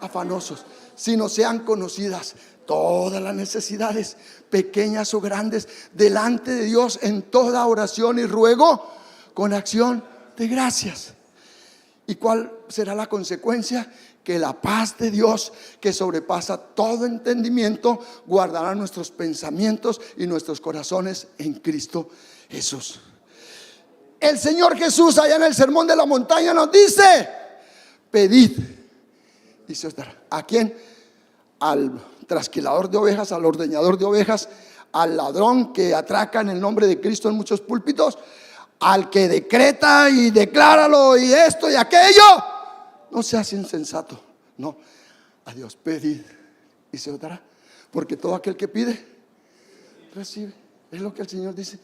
[SPEAKER 1] Afanosos, sino sean conocidas todas las necesidades, pequeñas o grandes, delante de Dios en toda oración y ruego con acción de gracias. ¿Y cuál será la consecuencia? Que la paz de Dios, que sobrepasa todo entendimiento, guardará nuestros pensamientos y nuestros corazones en Cristo Jesús. El Señor Jesús allá en el Sermón de la Montaña nos dice: pedid y se os dará. ¿A quién? Al trasquilador de ovejas, al ordeñador de ovejas, al ladrón que atraca en el nombre de Cristo en muchos púlpitos, al que decreta y decláralo y esto y aquello. No seas insensato, no, a Dios pedid y se os dará, porque todo aquel que pide recibe. Es lo que el Señor dice.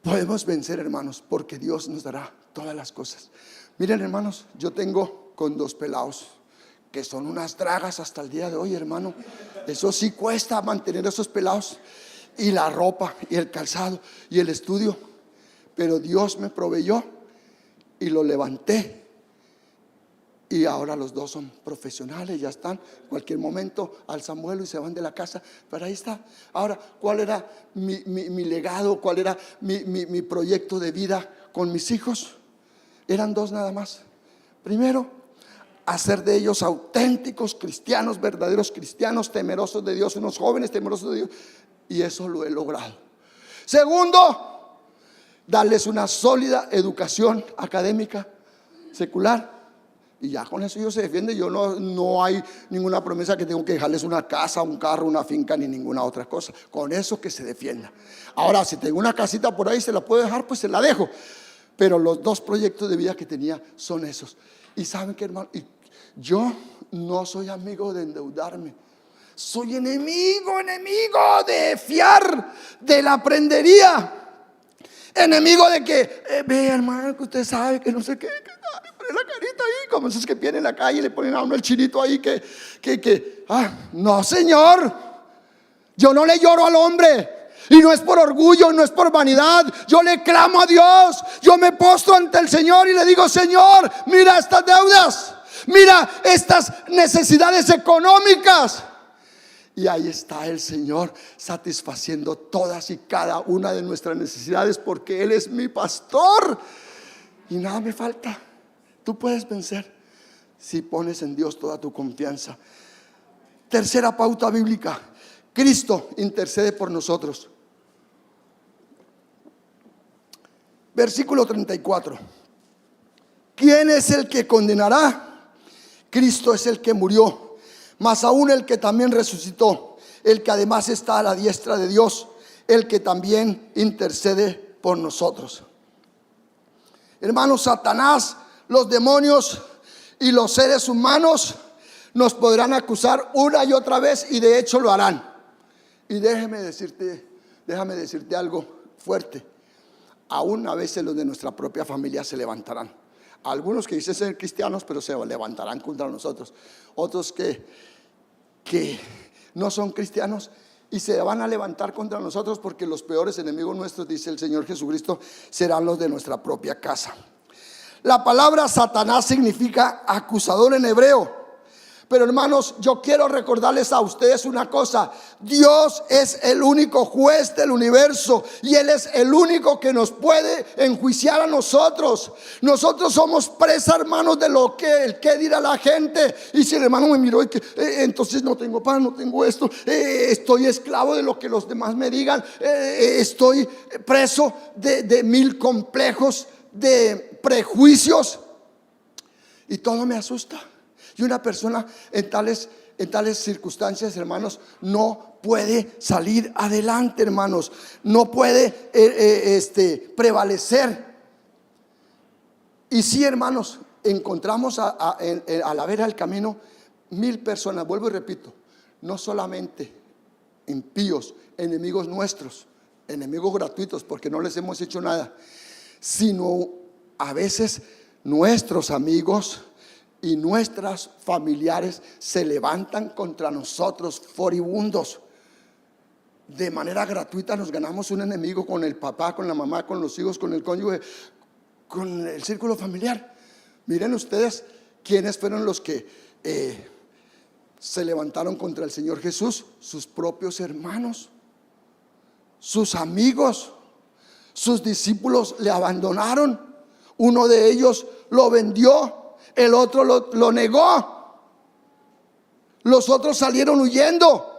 [SPEAKER 1] Podemos vencer, hermanos, porque Dios nos dará todas las cosas. Miren, hermanos, yo tengo con 2 pelados que son unas dragas hasta el día de hoy, hermano. Eso sí cuesta mantener esos pelados, y la ropa y el calzado y el estudio, pero Dios me proveyó y lo levanté. Y ahora los 2 son profesionales, ya están. En cualquier momento alzan vuelo y se van de la casa. Pero ahí está. Ahora, ¿cuál era mi legado? ¿Cuál era mi proyecto de vida con mis hijos? Eran 2 nada más. Primero, hacer de ellos auténticos cristianos, verdaderos cristianos, temerosos de Dios, unos jóvenes temerosos de Dios. Y eso lo he logrado. Segundo, darles una sólida educación académica, secular. Y ya con eso ellos se defienden. Yo no hay ninguna promesa que tengo que dejarles una casa, un carro, una finca, ni ninguna otra cosa. Con eso que se defienda. Ahora, si tengo una casita por ahí, se la puedo dejar, pues se la dejo. Pero los 2 proyectos de vida que tenía son esos. Y saben que, hermano, Yo no soy amigo de endeudarme. Soy enemigo de fiar, de la prendería. Enemigo de que, vea hermano, que usted sabe que no sé qué, que pone la carita ahí, como esos que vienen en la calle y le ponen a uno el chinito ahí no señor, yo no le lloro al hombre. Y no es por orgullo, no es por vanidad. Yo le clamo a Dios. Yo me postro ante el Señor y le digo: Señor, mira estas deudas, mira estas necesidades económicas. Y ahí está el Señor satisfaciendo todas y cada una de nuestras necesidades, porque Él es mi pastor y nada me falta. Tú puedes vencer si pones en Dios toda tu confianza. Tercera pauta bíblica: Cristo intercede por nosotros. Versículo 34. ¿Quién es el que condenará? Cristo es el que murió, mas aún el que también resucitó, el que además está a la diestra de Dios, el que también intercede por nosotros. Hermanos, Satanás, los demonios y los seres humanos nos podrán acusar una y otra vez, y de hecho lo harán. Y déjame decirte algo fuerte. Aún a veces los de nuestra propia familia se levantarán. Algunos que dicen ser cristianos, pero se levantarán contra nosotros. Otros que no son cristianos y se van a levantar contra nosotros, porque los peores enemigos nuestros, dice el Señor Jesucristo, serán los de nuestra propia casa. La palabra Satanás significa acusador en hebreo. Pero hermanos, yo quiero recordarles a ustedes una cosa: Dios es el único juez del universo y Él es el único que nos puede enjuiciar a nosotros. Nosotros somos presa, hermanos, de lo que el que dirá la gente. Y si el hermano me miró y que entonces no tengo pan, no tengo esto, estoy esclavo de lo que los demás me digan, estoy preso de mil complejos, de prejuicios, y todo me asusta. Y una persona en tales circunstancias, hermanos, no puede salir adelante, hermanos. No puede prevalecer. Y sí, hermanos, encontramos a la vera del camino 1000 personas. Vuelvo y repito: no solamente impíos, enemigos nuestros, enemigos gratuitos porque no les hemos hecho nada, sino a veces nuestros amigos y nuestras familiares se levantan contra nosotros furibundos. De manera gratuita nos ganamos un enemigo con el papá, con la mamá, con los hijos, con el cónyuge, con el círculo familiar. Miren ustedes quiénes fueron los que se levantaron contra el Señor Jesús: sus propios hermanos, sus amigos, sus discípulos le abandonaron. Uno de ellos lo vendió, el otro lo negó, los otros salieron huyendo.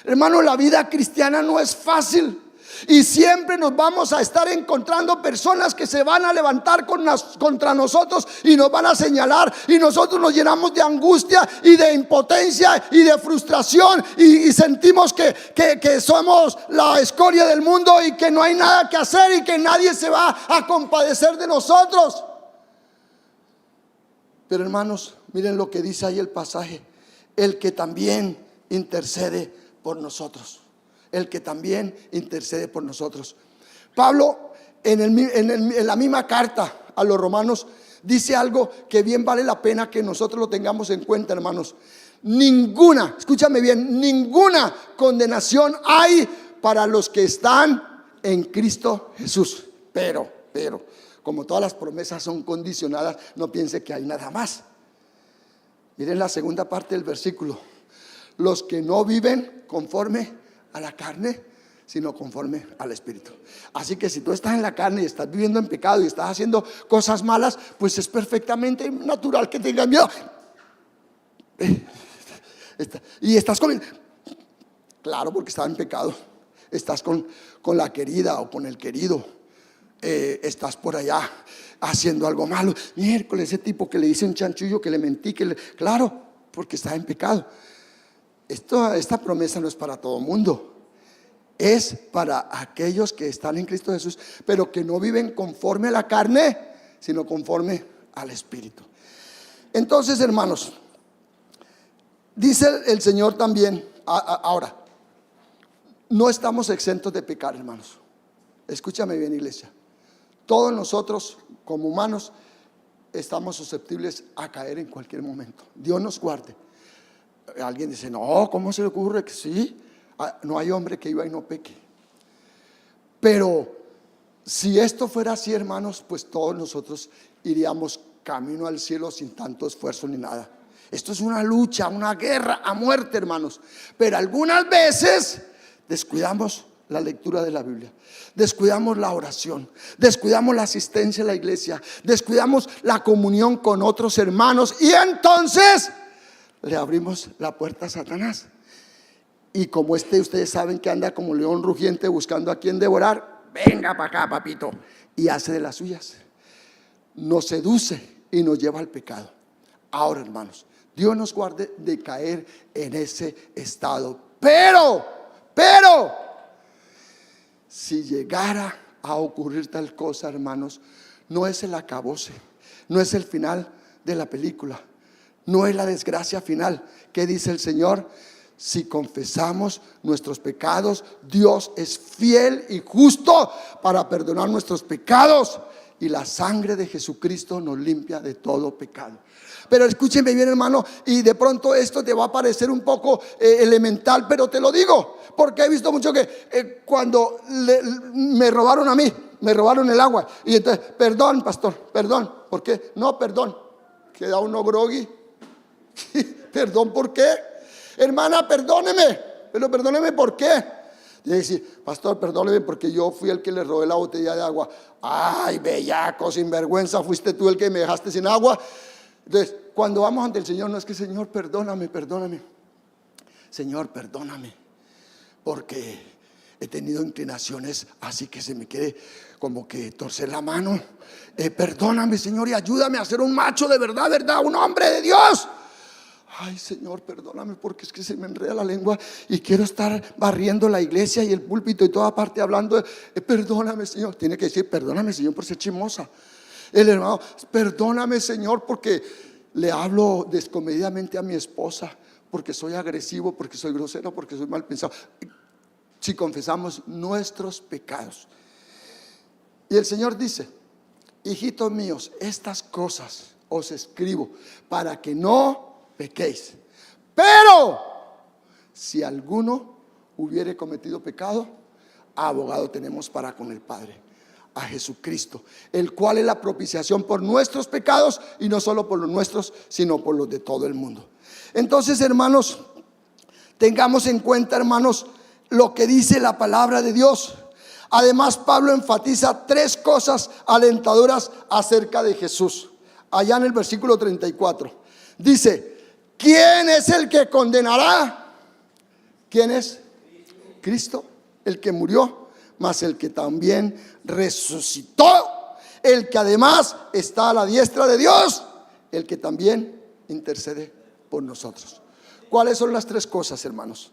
[SPEAKER 1] Hermano, la vida cristiana no es fácil, y siempre nos vamos a estar encontrando personas que se van a levantar contra nosotros y nos van a señalar, y nosotros nos llenamos de angustia y de impotencia y de frustración, y sentimos que somos la escoria del mundo y que no hay nada que hacer y que nadie se va a compadecer de nosotros. Pero hermanos, miren lo que dice ahí el pasaje: el que también intercede por nosotros. El que también intercede por nosotros. Pablo en la misma carta a los romanos dice algo que bien vale la pena que nosotros lo tengamos en cuenta, hermanos. Ninguna, escúchame bien, ninguna condenación hay para los que están en Cristo Jesús. Pero como todas las promesas son condicionadas, no piense que hay nada más. Miren la segunda parte del versículo: los que no viven conforme a la carne, sino conforme al Espíritu. Así que si tú estás en la carne y estás viviendo en pecado y estás haciendo cosas malas, pues es perfectamente natural que tengas miedo. Y estás con claro, porque estás en pecado. Estás con la querida o con el querido. Estás por allá haciendo algo malo. Miércoles, ese tipo que le dice un chanchullo, que le mentí, claro, porque está en pecado. Esta promesa no es para todo mundo, es para aquellos que están en Cristo Jesús, pero que no viven conforme a la carne, sino conforme al Espíritu. Entonces, hermanos, dice el Señor también, ahora, no estamos exentos de pecar, hermanos. Escúchame bien, iglesia. Todos nosotros, como humanos, estamos susceptibles a caer en cualquier momento. Dios nos guarde. Alguien dice, no, ¿cómo se le ocurre que sí? No hay hombre que viva y no peque. Pero si esto fuera así, hermanos, pues todos nosotros iríamos camino al cielo sin tanto esfuerzo ni nada. Esto es una lucha, una guerra a muerte, hermanos. Pero algunas veces descuidamos la lectura de la Biblia, descuidamos la oración, descuidamos la asistencia a la iglesia, descuidamos la comunión con otros hermanos, y entonces le abrimos la puerta a Satanás. Y como ustedes saben que anda como león rugiente buscando a quien devorar, venga para acá, papito, y hace de las suyas. Nos seduce y nos lleva al pecado. Ahora, hermanos, Dios nos guarde de caer en ese estado. Pero si llegara a ocurrir tal cosa, hermanos, no es el acabose, no es el final de la película, no es la desgracia final. ¿Qué dice el Señor? Si confesamos nuestros pecados, Dios es fiel y justo para perdonar nuestros pecados, y la sangre de Jesucristo nos limpia de todo pecado. Pero escúchenme bien, hermano, y de pronto esto te va a parecer un poco elemental, pero te lo digo porque he visto mucho que cuando me robaron a mí, me robaron el agua, y entonces, perdón, pastor, perdón. ¿Por qué? No, perdón, queda uno groggy. ¿Perdón por qué? Hermana, perdóneme. Pero perdóneme, ¿por qué? Y decir, pastor, perdóneme porque yo fui el que le robé la botella de agua. Ay, bellaco, sinvergüenza, fuiste tú el que me dejaste sin agua. Entonces, cuando vamos ante el Señor, no es que, Señor, perdóname. Señor, perdóname, porque he tenido inclinaciones así que se me quiere como que torcer la mano. Perdóname, Señor, y ayúdame a ser un macho de verdad, un hombre de Dios. Ay, Señor, perdóname, porque es que se me enreda la lengua y quiero estar barriendo la iglesia y el púlpito y toda parte hablando. Perdóname, Señor. Tiene que decir, perdóname, Señor, por ser chismosa. El hermano, perdóname, Señor, porque le hablo descomedidamente a mi esposa, porque soy agresivo, porque soy grosero, porque soy mal pensado. Si confesamos nuestros pecados. Y el Señor dice, hijitos míos, estas cosas os escribo para que no pequéis. Pero si alguno hubiere cometido pecado, abogado tenemos para con el Padre, a Jesucristo, el cual es la propiciación por nuestros pecados, y no solo por los nuestros, sino por los de todo el mundo. Entonces, hermanos, tengamos en cuenta, hermanos, lo que dice la palabra de Dios. Además, Pablo enfatiza 3 cosas alentadoras acerca de Jesús. Allá en el versículo 34 dice, ¿quién es el que condenará? ¿Quién es? Cristo, el que murió, mas el que también resucitó, el que además está a la diestra de Dios, el que también intercede por nosotros. ¿Cuáles son las 3 cosas, hermanos?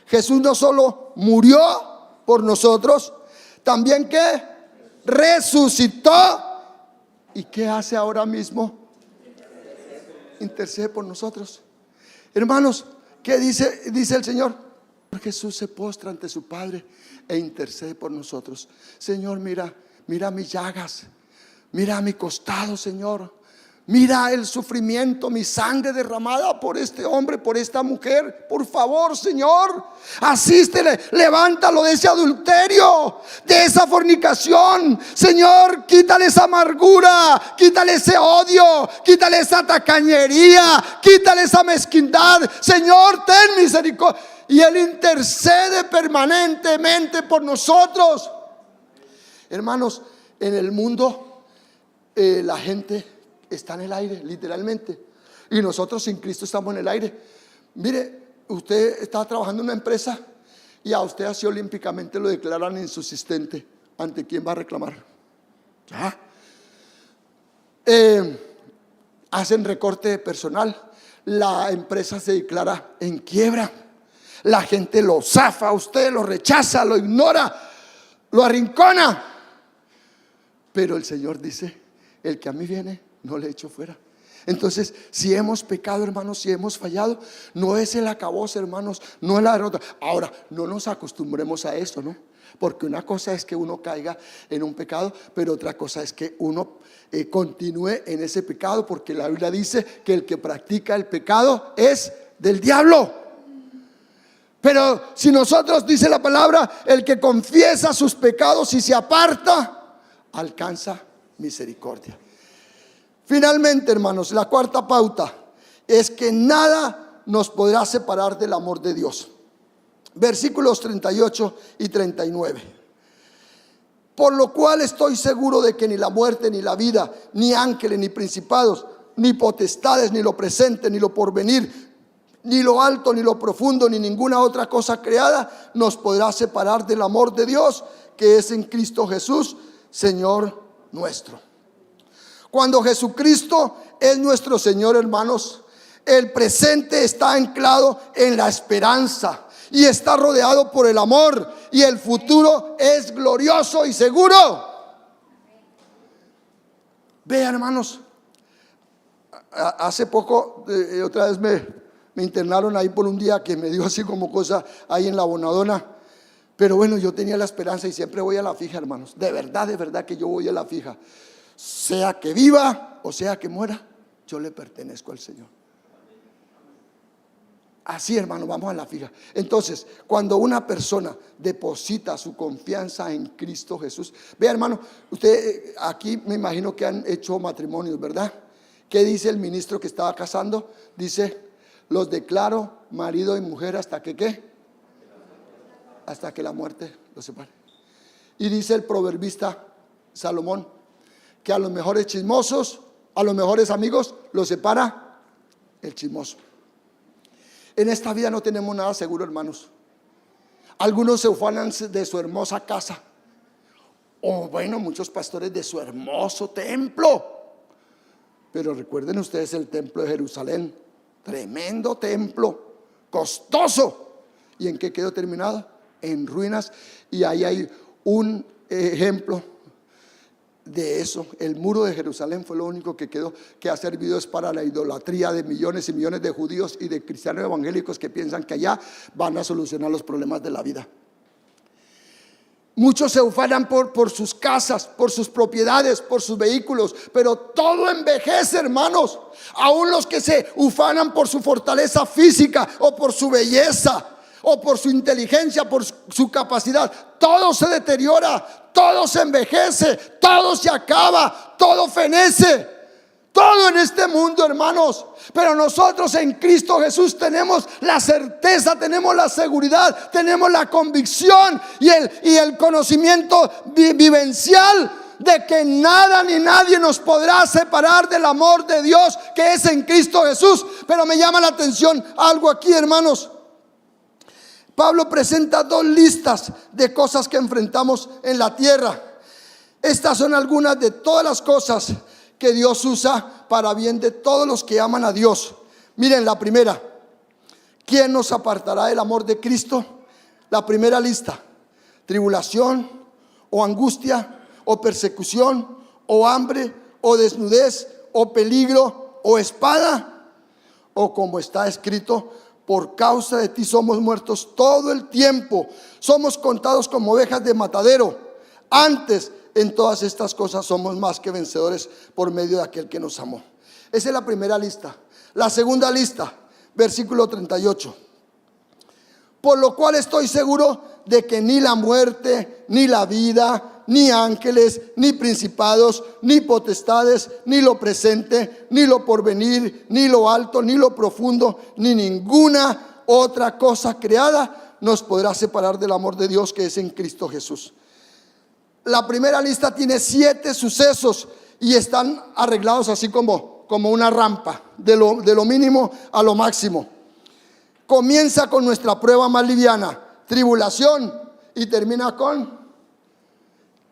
[SPEAKER 1] Jesús no solo murió por nosotros, también que resucitó. ¿Y qué hace ahora mismo? Intercede por nosotros. Hermanos, ¿qué dice el Señor? Jesús se postra ante su Padre e intercede por nosotros. Señor, mira mis llagas, mira mi costado, Señor. Mira el sufrimiento, mi sangre derramada por este hombre, por esta mujer. Por favor, Señor, asístele, levántalo de ese adulterio, de esa fornicación. Señor, quítale esa amargura, quítale ese odio, quítale esa tacañería, quítale esa mezquindad. Señor, ten misericordia. Y Él intercede permanentemente por nosotros. Hermanos, en el mundo la gente está en el aire, literalmente, y nosotros sin Cristo estamos en el aire. Mire, usted está trabajando en una empresa y a usted así olímpicamente lo declaran insubsistente. ¿Ante quién va a reclamar? ¿Ah? Hacen recorte de personal, la empresa se declara en quiebra, la gente lo zafa a usted, lo rechaza, lo ignora, lo arrincona. Pero el Señor dice, el que a mí viene no le echo fuera. Entonces, si hemos pecado, hermanos, si hemos fallado, no es el acabose, hermanos, no es la derrota. Ahora, no nos acostumbremos a esto, ¿no? Porque una cosa es que uno caiga en un pecado, pero otra cosa es que uno continúe en ese pecado, porque la Biblia dice que el que practica el pecado es del diablo. Pero si nosotros, dice la palabra, el que confiesa sus pecados y se aparta, alcanza misericordia. Finalmente, hermanos, la cuarta pauta es que nada nos podrá separar del amor de Dios. Versículos 38 y 39. Por lo cual estoy seguro de que ni la muerte, ni la vida, ni ángeles, ni principados, ni potestades, ni lo presente, ni lo porvenir, ni lo alto, ni lo profundo, ni ninguna otra cosa creada nos podrá separar del amor de Dios que es en Cristo Jesús, Señor nuestro. Cuando Jesucristo es nuestro Señor, hermanos, el presente está anclado en la esperanza y está rodeado por el amor, y el futuro es glorioso y seguro. Vean, hermanos, hace poco otra vez me internaron ahí por un día que me dio así como cosa ahí en la Bonadona. Pero bueno, yo tenía la esperanza y siempre voy a la fija, hermanos. De verdad que yo voy a la fija. Sea que viva o sea que muera, yo le pertenezco al Señor. Así, hermano, vamos a la fija. Entonces, cuando una persona deposita su confianza en Cristo Jesús, vea, hermano, usted aquí me imagino que han hecho matrimonios, ¿verdad? ¿Qué dice el ministro que estaba casando? Dice: los declaro marido y mujer hasta que ¿qué? Hasta que la muerte los separe. Y dice el proverbista Salomón que a los mejores chismosos, a los mejores amigos los separa el chismoso. En esta vida no tenemos nada seguro, hermanos. Algunos se ufanan de su hermosa casa, o bueno, muchos pastores de su hermoso templo. Pero recuerden ustedes el templo de Jerusalén, tremendo templo, costoso. ¿Y en qué quedó terminado? En ruinas. Y ahí hay un ejemplo de eso. El muro de Jerusalén fue lo único que quedó, que ha servido es para la idolatría de millones y millones de judíos y de cristianos evangélicos que piensan que allá van a solucionar los problemas de la vida. Muchos se ufanan por sus casas, por sus propiedades, por sus vehículos, pero todo envejece, hermanos. Aún los que se ufanan por su fortaleza física o por su belleza o por su inteligencia, por su capacidad, todo se deteriora, todo se envejece, todo se acaba, todo fenece, todo en este mundo, hermanos. Pero nosotros en Cristo Jesús tenemos la certeza, tenemos la seguridad, tenemos la convicción y el conocimiento vivencial de que nada ni nadie nos podrá separar del amor de Dios que es en Cristo Jesús. Pero me llama la atención algo aquí, hermanos. Pablo presenta dos listas de cosas que enfrentamos en la tierra. Estas son algunas de todas las cosas que Dios usa para bien de todos los que aman a Dios. Miren, la primera: ¿quién nos apartará del amor de Cristo? La primera lista: tribulación, o angustia, o persecución, o hambre, o desnudez, o peligro, o espada. O como está escrito: por causa de ti somos muertos todo el tiempo, somos contados como ovejas de matadero. Antes, en todas estas cosas somos más que vencedores por medio de aquel que nos amó. Esa es la primera lista. La segunda lista, versículo 38. Por lo cual estoy seguro de que ni la muerte, ni la vida, ni ángeles, ni principados, ni potestades, ni lo presente, ni lo porvenir, ni lo alto, ni lo profundo, ni ninguna otra cosa creada nos podrá separar del amor de Dios que es en Cristo Jesús. La primera lista tiene 7 sucesos y están arreglados así como una rampa, de lo mínimo a lo máximo. Comienza con nuestra prueba más liviana, tribulación, y termina con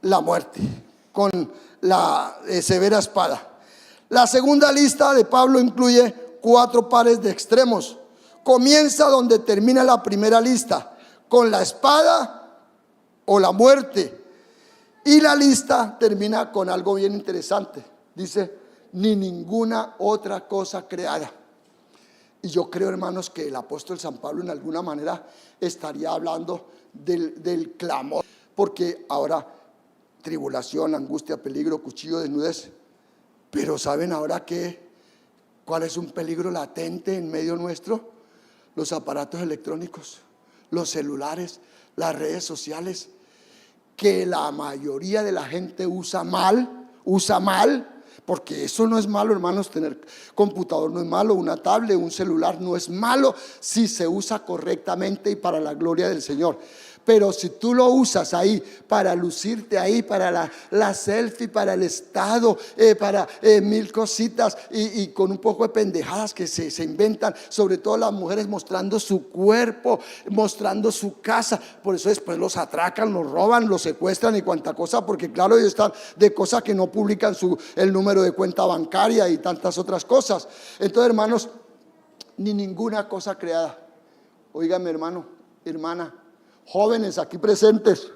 [SPEAKER 1] la muerte, con la severa espada. La segunda lista de Pablo incluye 4 pares de extremos. Comienza donde termina la primera lista, con la espada o la muerte. Y la lista termina con algo bien interesante. Dice: ni ninguna otra cosa creada. Y yo creo, hermanos, que el apóstol San Pablo en alguna manera estaría hablando del clamor, porque ahora tribulación, angustia, peligro, cuchillo, desnudez. Pero ¿saben ahora cuál es un peligro latente en medio nuestro? Los aparatos electrónicos, los celulares, las redes sociales, que la mayoría de la gente usa mal, porque eso no es malo, hermanos. Tener computador no es malo, una tablet, un celular no es malo si se usa correctamente y para la gloria del Señor. Pero si tú lo usas ahí para lucirte ahí, para la selfie, para el estado, para mil cositas y con un poco de pendejadas que se inventan, sobre todo las mujeres mostrando su cuerpo, mostrando su casa. Por eso después los atracan, los roban, los secuestran y cuanta cosa, porque claro, ellos están de cosas que no publican el número de cuenta bancaria y tantas otras cosas. Entonces, hermanos, ni ninguna cosa creada. Óigame, hermano, hermana, jóvenes aquí presentes,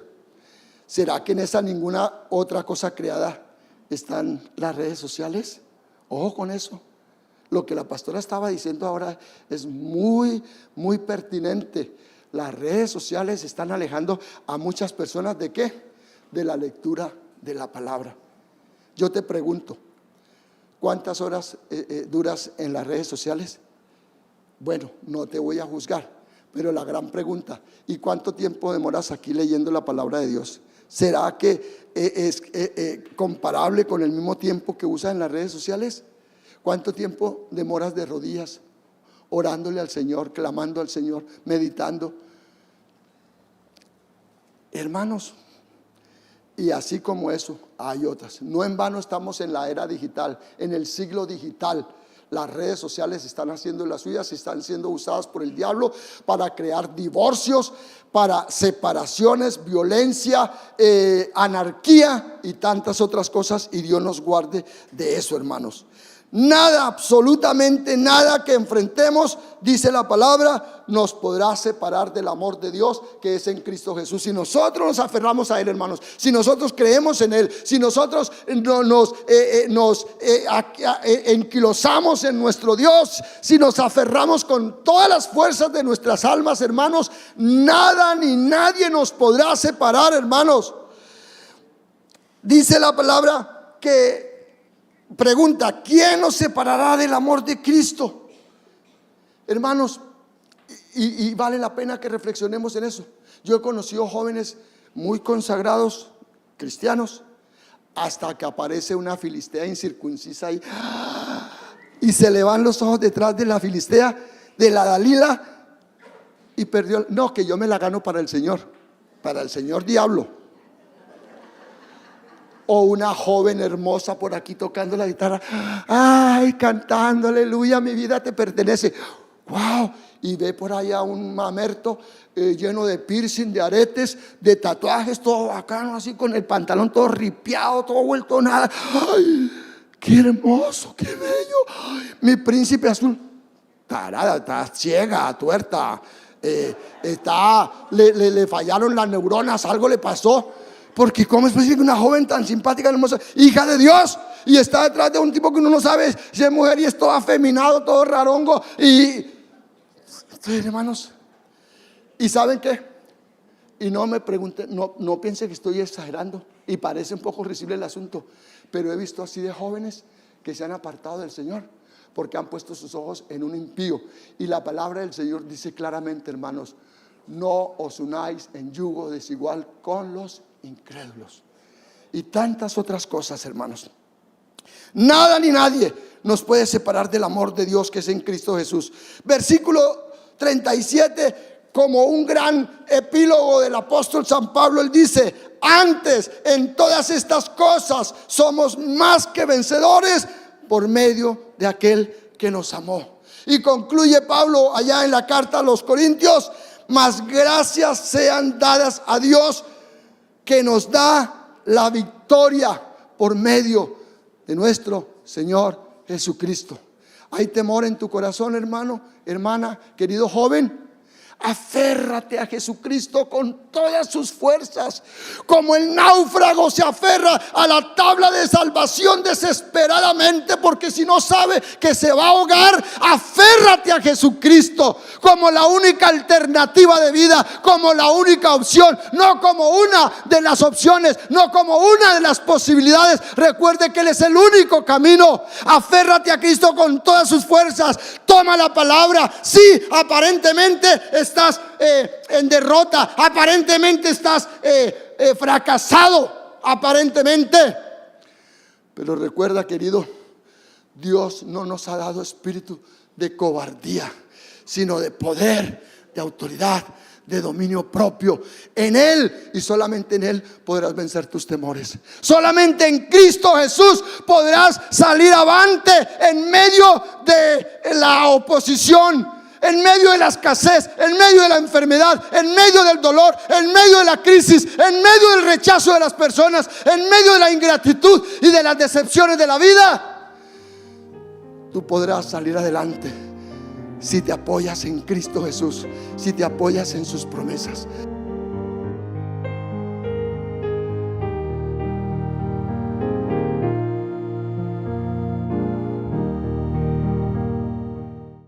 [SPEAKER 1] ¿será que en esa ninguna otra cosa creada están las redes sociales? Ojo con eso. Lo que la pastora estaba diciendo ahora es muy, muy pertinente. Las redes sociales están alejando a muchas personas ¿de qué? De la lectura de la palabra. Yo te pregunto, ¿cuántas horas duras en las redes sociales? Bueno, no te voy a juzgar. Pero la gran pregunta, ¿y cuánto tiempo demoras aquí leyendo la palabra de Dios? ¿Será que es comparable con el mismo tiempo que usas en las redes sociales? ¿Cuánto tiempo demoras de rodillas, orándole al Señor, clamando al Señor, meditando? Hermanos, y así como eso, hay otras. No en vano estamos en la era digital, en el siglo digital. Las redes sociales están haciendo las suyas y están siendo usadas por el diablo para crear divorcios, para separaciones, violencia, anarquía y tantas otras cosas. Y Dios nos guarde de eso, hermanos. Nada, absolutamente nada que enfrentemos, dice la palabra, nos podrá separar del amor de Dios que es en Cristo Jesús. Si nosotros nos aferramos a Él, hermanos, si nosotros creemos en Él, si nosotros nos enquilosamos en nuestro Dios, si nos aferramos con todas las fuerzas de nuestras almas, hermanos, nada ni nadie nos podrá separar, hermanos. Dice la palabra que pregunta, ¿quién nos separará del amor de Cristo? Hermanos, y vale la pena que reflexionemos en eso. Yo he conocido jóvenes muy consagrados, cristianos, hasta que aparece una filistea incircuncisa y se le van los ojos detrás de la filistea, de la Dalila, y perdió. No, que yo me la gano para el Señor diablo. O una joven hermosa por aquí tocando la guitarra, ay, cantando, aleluya, mi vida te pertenece. Wow, y ve por allá un mamerto lleno de piercing, de aretes, de tatuajes, todo bacano, así con el pantalón todo ripiado, todo vuelto nada. Ay, qué hermoso, qué bello. Ay, mi príncipe azul. Tarada, está ciega, tuerta, le fallaron las neuronas, algo le pasó. Porque ¿cómo es posible que una joven tan simpática, hermosa, hija de Dios, y está detrás de un tipo que uno no sabe si es mujer y es todo afeminado, todo rarongo? Y hermanos, ¿y saben qué? Y no me pregunten, no piense que estoy exagerando y parece un poco risible el asunto, pero he visto así de jóvenes que se han apartado del Señor porque han puesto sus ojos en un impío. Y la palabra del Señor dice claramente, hermanos, no os unáis en yugo desigual con los incrédulos. Y tantas otras cosas, hermanos. Nada ni nadie nos puede separar del amor de Dios que es en Cristo Jesús. Versículo 37, como un gran epílogo del apóstol San Pablo, él dice: antes, en todas estas cosas somos más que vencedores por medio de aquel que nos amó. Y concluye Pablo allá en la carta a los Corintios: mas gracias sean dadas a Dios que nos da la victoria por medio de nuestro Señor Jesucristo. ¿Hay temor en tu corazón, hermano, hermana, querido joven? Aférrate a Jesucristo con todas sus fuerzas, como el náufrago se aferra a la tabla de salvación desesperadamente, porque si no sabe que se va a ahogar. Aférrate a Jesucristo como la única alternativa de vida, como la única opción, no como una de las opciones, no como una de las posibilidades. Recuerde que Él es el único camino. Aférrate a Cristo con todas sus fuerzas. Toma la palabra. Sí, aparentemente estás en derrota, aparentemente estás fracasado, aparentemente. Pero recuerda, querido, Dios no nos ha dado espíritu de cobardía, sino de poder, de autoridad, de dominio propio. En Él y solamente en Él podrás vencer tus temores. Solamente en Cristo Jesús podrás salir avante en medio de la oposición, en medio de la escasez, en medio de la enfermedad, en medio del dolor, en medio de la crisis, en medio del rechazo de las personas, en medio de la ingratitud y de las decepciones de la vida. Tú podrás salir adelante si te apoyas en Cristo Jesús, si te apoyas en sus promesas.